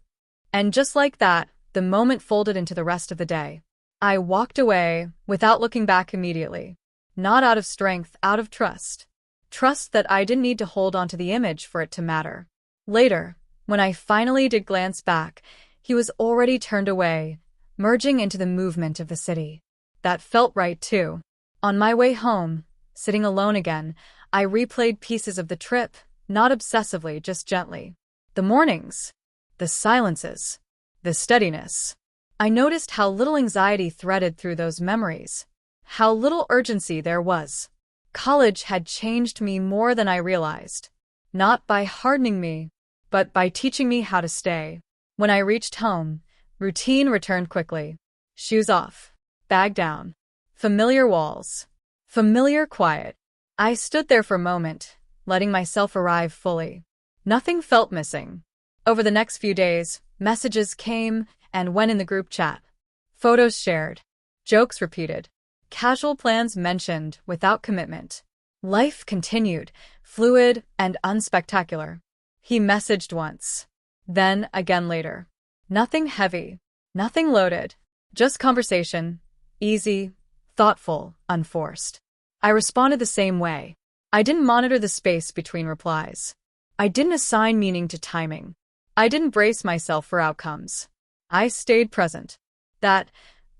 [SPEAKER 1] And just like that, the moment folded into the rest of the day. I walked away without looking back immediately. Not out of strength, out of trust. Trust that I didn't need to hold on to the image for it to matter. Later, when I finally did glance back, he was already turned away, merging into the movement of the city. That felt right too. On my way home, sitting alone again, I replayed pieces of the trip, not obsessively, just gently. The mornings, the silences, the steadiness. I noticed how little anxiety threaded through those memories, how little urgency there was. College had changed me more than I realized. Not by hardening me, but by teaching me how to stay. When I reached home, routine returned quickly. Shoes off, bag down. Familiar walls. Familiar quiet. I stood there for a moment, letting myself arrive fully. Nothing felt missing. Over the next few days, messages came and went in the group chat. Photos shared. Jokes repeated. Casual plans mentioned without commitment. Life continued, fluid and unspectacular. He messaged once. Then again later. Nothing heavy. Nothing loaded. Just conversation. Easy, thoughtful, unforced. I responded the same way. I didn't monitor the space between replies. I didn't assign meaning to timing. I didn't brace myself for outcomes. I stayed present. That,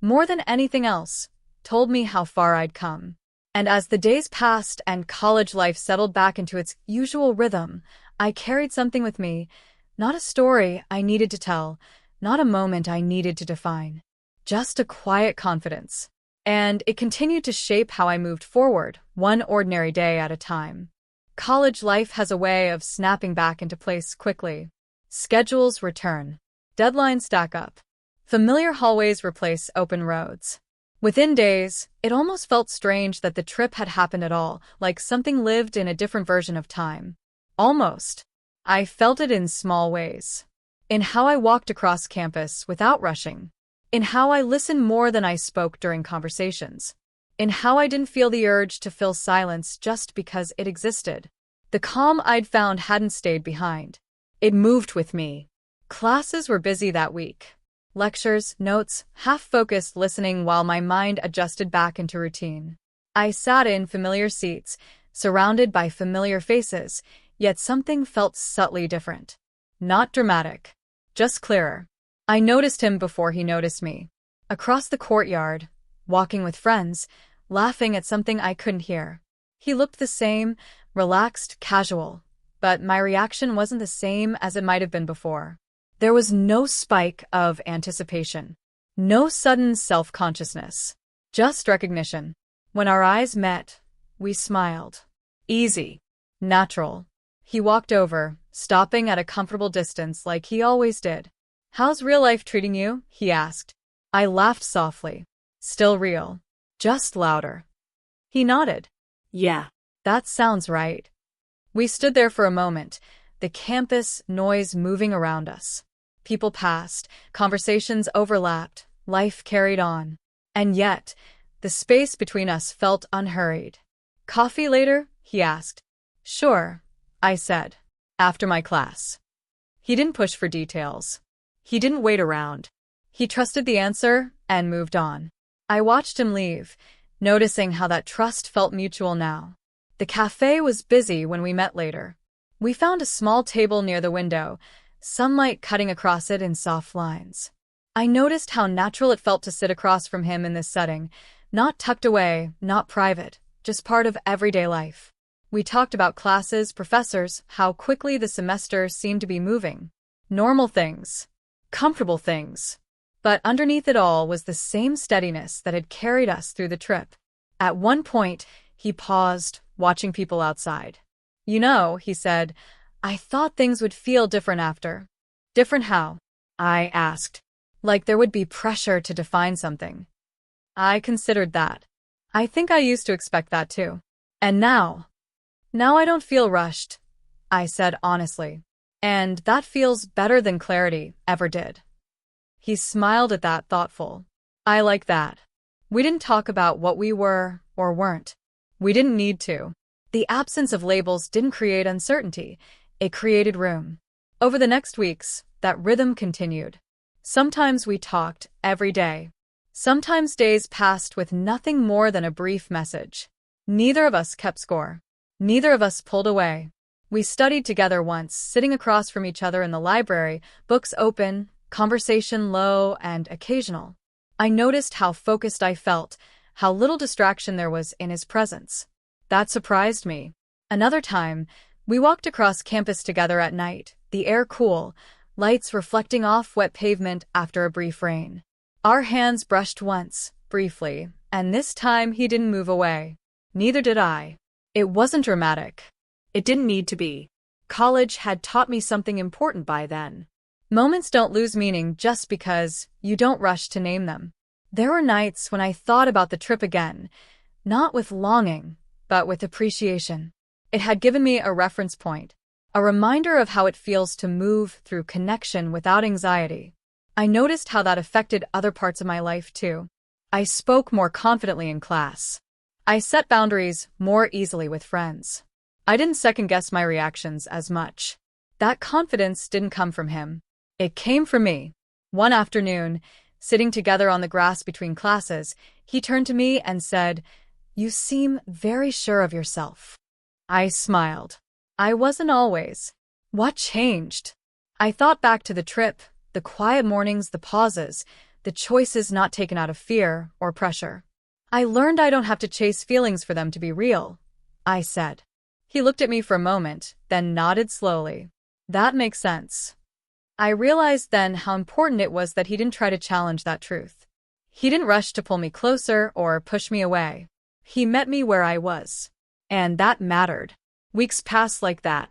[SPEAKER 1] more than anything else, told me how far I'd come. And as the days passed and college life settled back into its usual rhythm, I carried something with me, Not a story I needed to tell, not a moment I needed to define. Just a quiet confidence. And it continued to shape how I moved forward, one ordinary day at a time. College life has a way of snapping back into place quickly. Schedules return. Deadlines stack up. Familiar hallways replace open roads. Within days, it almost felt strange that the trip had happened at all, like something lived in a different version of time. Almost. I felt it in small ways. In how I walked across campus without rushing. In how I listened more than I spoke during conversations. In how I didn't feel the urge to fill silence just because it existed. The calm I'd found hadn't stayed behind. It moved with me. Classes were busy that week. Lectures, notes, half-focused listening while my mind adjusted back into routine. I sat in familiar seats, surrounded by familiar faces, yet something felt subtly different. Not dramatic, just clearer. I noticed him before he noticed me. Across the courtyard, walking with friends, laughing at something I couldn't hear. He looked the same, relaxed, casual, but my reaction wasn't the same as it might have been before. There was no spike of anticipation, no sudden self-consciousness, just recognition. When our eyes met, we smiled. Easy, natural. He walked over, stopping at a comfortable distance like he always did. "How's real life treating you?" he asked. I laughed softly. Still real, just louder. He nodded.
[SPEAKER 2] Yeah.
[SPEAKER 1] That sounds right. We stood there for a moment, the campus noise moving around us. People passed, conversations overlapped, life carried on. And yet, the space between us felt unhurried. "Coffee later?" he asked. "Sure," I said. "After my class." He didn't push for details. He didn't wait around. He trusted the answer and moved on. I watched him leave, noticing how that trust felt mutual now. The cafe was busy when we met later. We found a small table near the window, sunlight cutting across it in soft lines. I noticed how natural it felt to sit across from him in this setting, not tucked away, not private, just part of everyday life. We talked about classes, professors, how quickly the semester seemed to be moving. Normal things. Comfortable things. But underneath it all was the same steadiness that had carried us through the trip. At one point, he paused, watching people outside. "You know," he said, "I thought things would feel different after." "Different how?" I asked. "Like there would be pressure to define something." I considered that. I think I used to expect that too. And now I don't feel rushed, I said honestly. And that feels better than clarity ever did. He smiled at that, thoughtful. I like that. We didn't talk about what we were or weren't. We didn't need to. The absence of labels didn't create uncertainty. It created room. Over the next weeks, that rhythm continued. Sometimes we talked every day. Sometimes days passed with nothing more than a brief message. Neither of us kept score. Neither of us pulled away. We studied together once, sitting across from each other in the library, books open, conversation low and occasional. I noticed how focused I felt, how little distraction there was in his presence. That surprised me. Another time, we walked across campus together at night, the air cool, lights reflecting off wet pavement after a brief rain. Our hands brushed once, briefly, and this time he didn't move away. Neither did I. It wasn't dramatic.
[SPEAKER 2] It didn't need to be. College had taught me something important by then.
[SPEAKER 1] Moments don't lose meaning just because you don't rush to name them. There were nights when I thought about the trip again, not with longing, but with appreciation. It had given me a reference point, a reminder of how it feels to move through connection without anxiety. I noticed how that affected other parts of my life too. I spoke more confidently in class. I set boundaries more easily with friends. I didn't second-guess my reactions as much. That confidence didn't come from him. It came from me. One afternoon, sitting together on the grass between classes, he turned to me and said, "You seem very sure of yourself." I smiled. I wasn't always. What changed? I thought back to the trip, the quiet mornings, the pauses, the choices not taken out of fear or pressure. I learned I don't have to chase feelings for them to be real, I said. He looked at me for a moment, then nodded slowly. That makes sense. I realized then how important it was that he didn't try to challenge that truth. He didn't rush to pull me closer or push me away. He met me where I was. And that mattered. Weeks passed like that.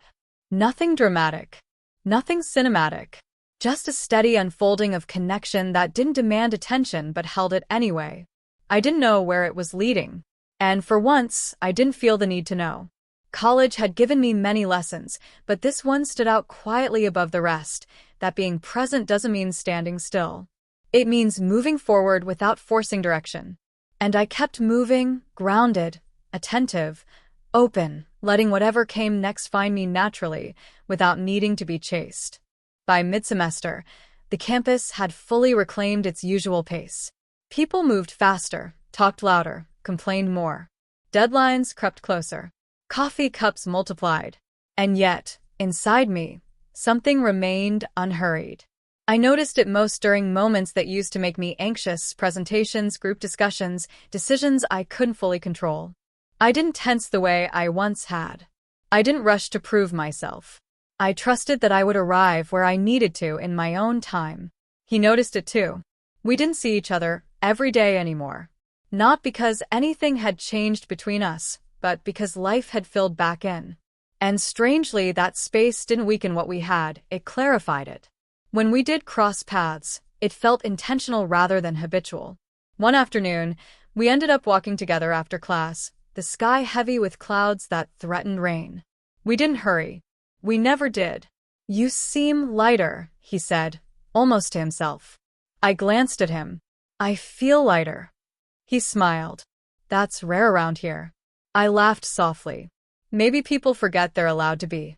[SPEAKER 1] Nothing dramatic. Nothing cinematic. Just a steady unfolding of connection that didn't demand attention but held it anyway. I didn't know where it was leading. And for once, I didn't feel the need to know. College had given me many lessons, but this one stood out quietly above the rest, that being present doesn't mean standing still. It means moving forward without forcing direction. And I kept moving, grounded, attentive, open, letting whatever came next find me naturally, without needing to be chased. By mid-semester, the campus had fully reclaimed its usual pace. People moved faster, talked louder, complained more. Deadlines crept closer. Coffee cups multiplied. And yet, inside me, something remained unhurried. I noticed it most during moments that used to make me anxious: presentations, group discussions, decisions I couldn't fully control. I didn't tense the way I once had. I didn't rush to prove myself. I trusted that I would arrive where I needed to in my own time. He noticed it too. We didn't see each other every day anymore. Not because anything had changed between us, but because life had filled back in. And strangely, that space didn't weaken what we had, it clarified it. When we did cross paths, it felt intentional rather than habitual. One afternoon, we ended up walking together after class, the sky heavy with clouds that threatened rain. We didn't hurry. We never did. "You seem lighter," he said, almost to himself. I glanced at him. "I feel lighter." He smiled. "That's rare around here." I laughed softly. Maybe people forget they're allowed to be.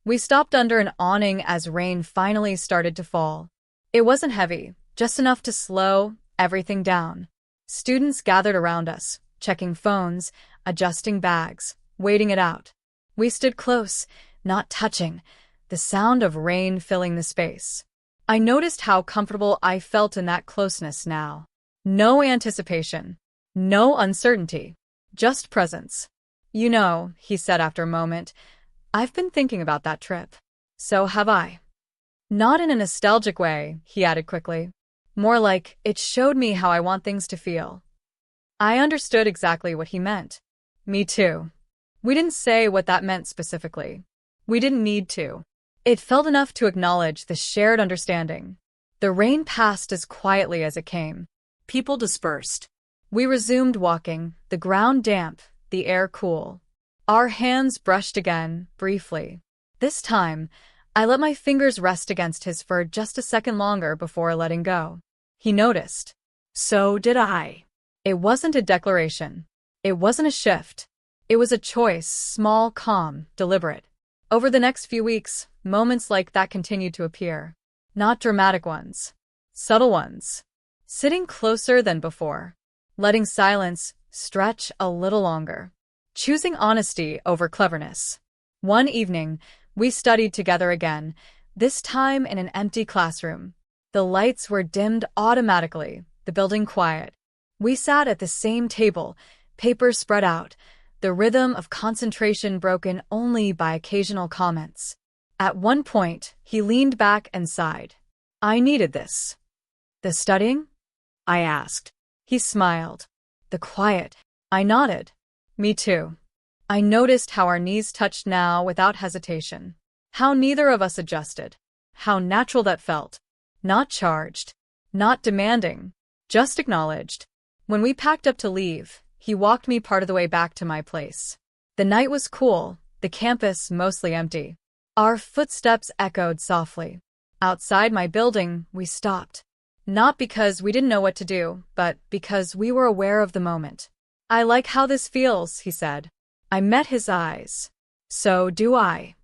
[SPEAKER 1] We stopped under an awning as rain finally started to fall. It wasn't heavy, just enough to slow everything down. Students gathered around us, checking phones, adjusting bags, waiting it out. We stood close, not touching, the sound of rain filling the space. I noticed how comfortable I felt in that closeness now. No anticipation, no uncertainty, just presence. "You know," he said after a moment, "I've been thinking about that trip." "So have I." Not in a nostalgic way, he added quickly. More like, it showed me how I want things to feel. I understood exactly what he meant. Me too. We didn't say what that meant specifically. We didn't need to. It felt enough to acknowledge the shared understanding. The rain passed as quietly as it came. People dispersed. We resumed walking, the ground damp, the air cool. Our hands brushed again, briefly. This time, I let my fingers rest against his for just a second longer before letting go. He noticed. So did I. It wasn't a declaration. It wasn't a shift. It was a choice, small, calm, deliberate. Over the next few weeks, moments like that continued to appear. Not dramatic ones. Subtle ones. Sitting closer than before. Letting silence stretch a little longer. Choosing honesty over cleverness. One evening, we studied together again, this time in an empty classroom. The lights were dimmed automatically, the building quiet. We sat at the same table, papers spread out, the rhythm of concentration broken only by occasional comments. At one point, he leaned back and sighed. "I needed this." "The studying?" I asked. He smiled. "The quiet." I nodded. "Me too." I noticed how our knees touched now without hesitation. How neither of us adjusted. How natural that felt. Not charged. Not demanding. Just acknowledged. When we packed up to leave, he walked me part of the way back to my place. The night was cool, the campus mostly empty. Our footsteps echoed softly. Outside my building, we stopped. Not because we didn't know what to do, but because we were aware of the moment. "I like how this feels," he said. I met his eyes. "So do I."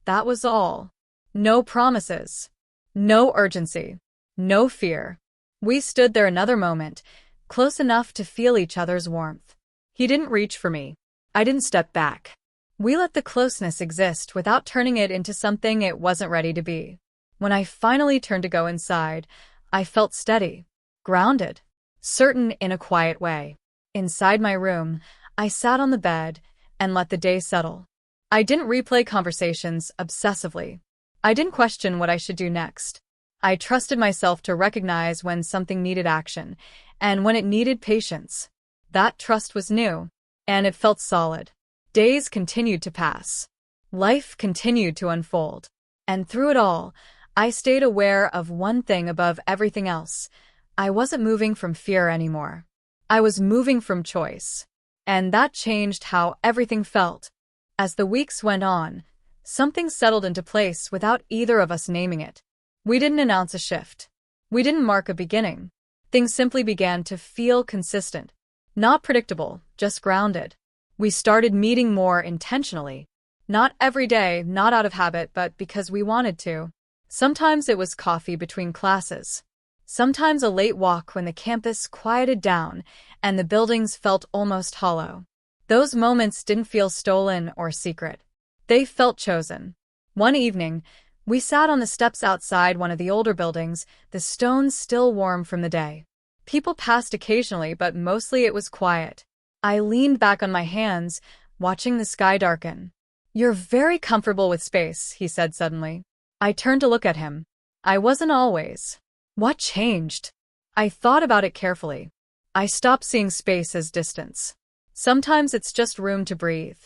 [SPEAKER 1] That was all. No promises. No urgency. No fear. We stood there another moment, close enough to feel each other's warmth. He didn't reach for me. I didn't step back. We let the closeness exist without turning it into something it wasn't ready to be. When I finally turned to go inside, I felt steady, grounded, certain in a quiet way. Inside my room, I sat on the bed and let the day settle. I didn't replay conversations obsessively. I didn't question what I should do next. I trusted myself to recognize when something needed action, and when it needed patience. That trust was new, and it felt solid. Days continued to pass. Life continued to unfold. And through it all, I stayed aware of one thing above everything else. I wasn't moving from fear anymore. I was moving from choice. And that changed how everything felt. As the weeks went on, something settled into place without either of us naming it. We didn't announce a shift. We didn't mark a beginning. Things simply began to feel consistent. Not predictable, just grounded. We started meeting more intentionally. Not every day, not out of habit, but because we wanted to. Sometimes it was coffee between classes. Sometimes a late walk when the campus quieted down and the buildings felt almost hollow. Those moments didn't feel stolen or secret. They felt chosen. One evening, we sat on the steps outside one of the older buildings, the stones still warm from the day. People passed occasionally, but mostly it was quiet. I leaned back on my hands, watching the sky darken. "You're very comfortable with space," he said suddenly. I turned to look at him. I wasn't always. What changed? I thought about it carefully. I stopped seeing space as distance. Sometimes it's just room to breathe.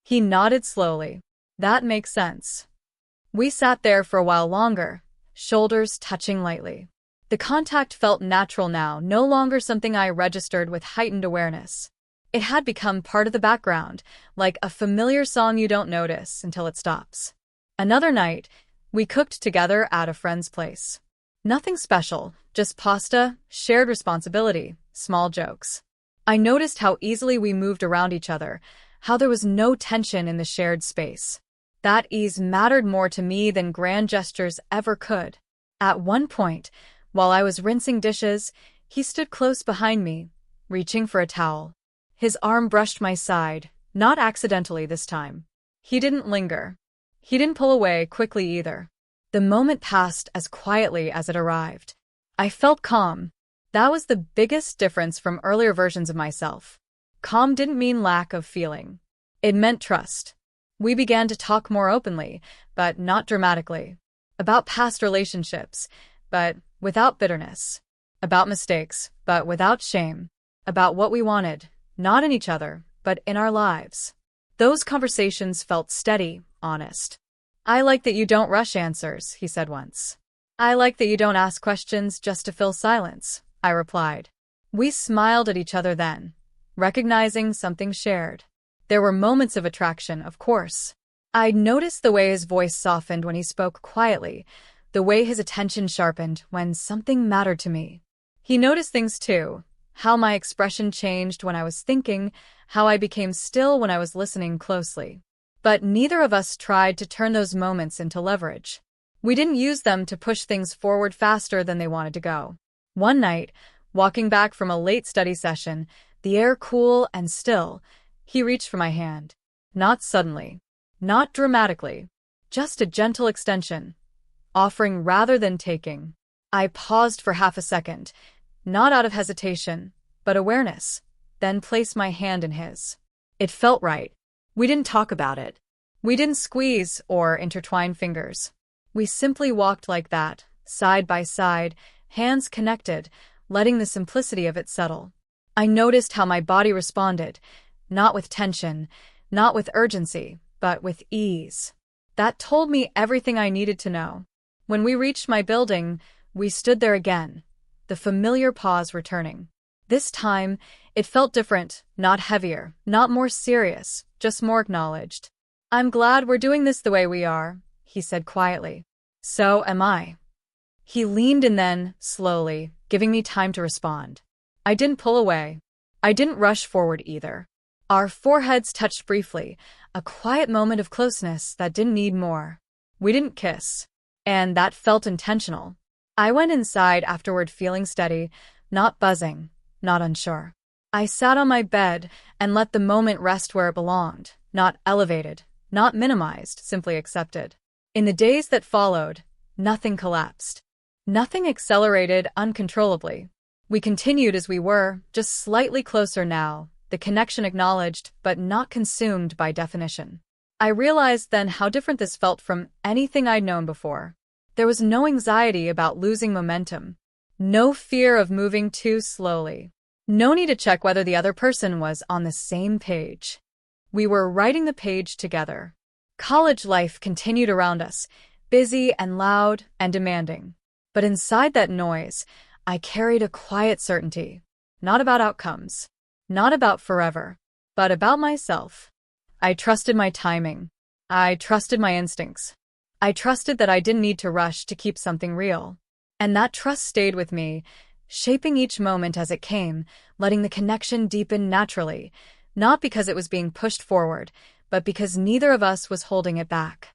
[SPEAKER 1] He nodded slowly. That makes sense. We sat there for a while longer, shoulders touching lightly. The contact felt natural now, no longer something I registered with heightened awareness. It had become part of the background, like a familiar song you don't notice until it stops. Another night, we cooked together at a friend's place. Nothing special, just pasta, shared responsibility, small jokes. I noticed how easily we moved around each other, how there was no tension in the shared space. That ease mattered more to me than grand gestures ever could. At one point, while I was rinsing dishes, he stood close behind me, reaching for a towel. His arm brushed my side, not accidentally this time. He didn't linger. He didn't pull away quickly either. The moment passed as quietly as it arrived. I felt calm. That was the biggest difference from earlier versions of myself. Calm didn't mean lack of feeling. It meant trust. We began to talk more openly, but not dramatically. About past relationships, but without bitterness. About mistakes, but without shame. About what we wanted, not in each other, but in our lives. Those conversations felt steady, honest. "I like that you don't rush answers," he said once. "I like that you don't ask questions just to fill silence," I replied. We smiled at each other then, recognizing something shared. There were moments of attraction, of course. I'd noticed the way his voice softened when he spoke quietly, the way his attention sharpened when something mattered to me. He noticed things too, how my expression changed when I was thinking, how I became still when I was listening closely. But neither of us tried to turn those moments into leverage. We didn't use them to push things forward faster than they wanted to go. One night, walking back from a late study session, the air cool and still, he reached for my hand. Not suddenly, not dramatically, just a gentle extension, offering rather than taking. I paused for half a second, not out of hesitation, but awareness, then placed my hand in his. It felt right. We didn't talk about it. We didn't squeeze or intertwine fingers. We simply walked like that, side by side, hands connected, letting the simplicity of it settle. I noticed how my body responded, not with tension, not with urgency, but with ease. That told me everything I needed to know. When we reached my building, we stood there again, the familiar pause returning. This time, it felt different, not heavier, not more serious, just more acknowledged. "I'm glad we're doing this the way we are," he said quietly. "So am I." He leaned in then, slowly, giving me time to respond. I didn't pull away. I didn't rush forward either. Our foreheads touched briefly, a quiet moment of closeness that didn't need more. We didn't kiss, and that felt intentional. I went inside afterward feeling steady, not buzzing, not unsure. I sat on my bed and let the moment rest where it belonged, not elevated, not minimized, simply accepted. In the days that followed, nothing collapsed. Nothing accelerated uncontrollably. We continued as we were, just slightly closer now, the connection acknowledged but not consumed by definition. I realized then how different this felt from anything I'd known before. There was no anxiety about losing momentum, no fear of moving too slowly, no need to check whether the other person was on the same page. We were writing the page together. College life continued around us, busy and loud and demanding. But inside that noise, I carried a quiet certainty, not about outcomes, not about forever, but about myself. I trusted my timing. I trusted my instincts. I trusted that I didn't need to rush to keep something real. And that trust stayed with me, shaping each moment as it came, letting the connection deepen naturally, not because it was being pushed forward, but because neither of us was holding it back.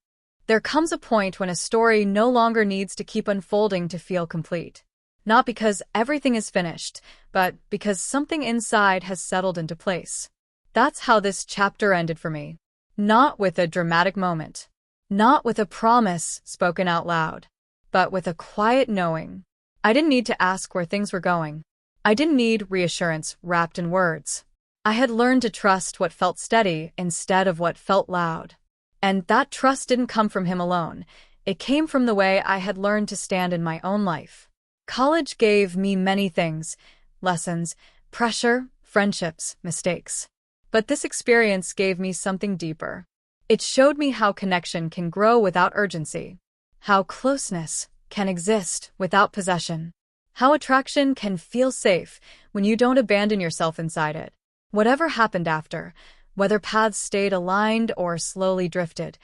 [SPEAKER 1] There comes a point when a story no longer needs to keep unfolding to feel complete. Not because everything is finished, but because something inside has settled into place. That's how this chapter ended for me. Not with a dramatic moment. Not with a promise spoken out loud. But with a quiet knowing. I didn't need to ask where things were going. I didn't need reassurance wrapped in words. I had learned to trust what felt steady instead of what felt loud. And that trust didn't come from him alone. It came from the way I had learned to stand in my own life. College gave me many things: lessons, pressure, friendships, mistakes. But this experience gave me something deeper. It showed me how connection can grow without urgency, how closeness can exist without possession, how attraction can feel safe when you don't abandon yourself inside it. Whatever happened after, whether paths stayed aligned or slowly drifted,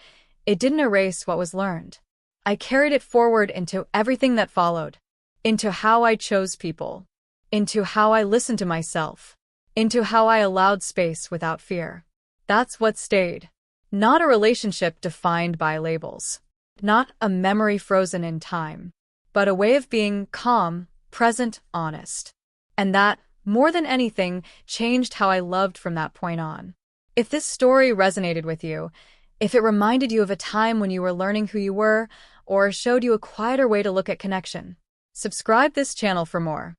[SPEAKER 1] it didn't erase what was learned. I carried it forward into everything that followed, into how I chose people, into how I listened to myself, into how I allowed space without fear. That's what stayed. Not a relationship defined by labels, not a memory frozen in time, but a way of being calm, present, honest. And that, more than anything, changed how I loved from that point on. If this story resonated with you, if it reminded you of a time when you were learning who you were, or showed you a quieter way to look at connection, subscribe this channel for more.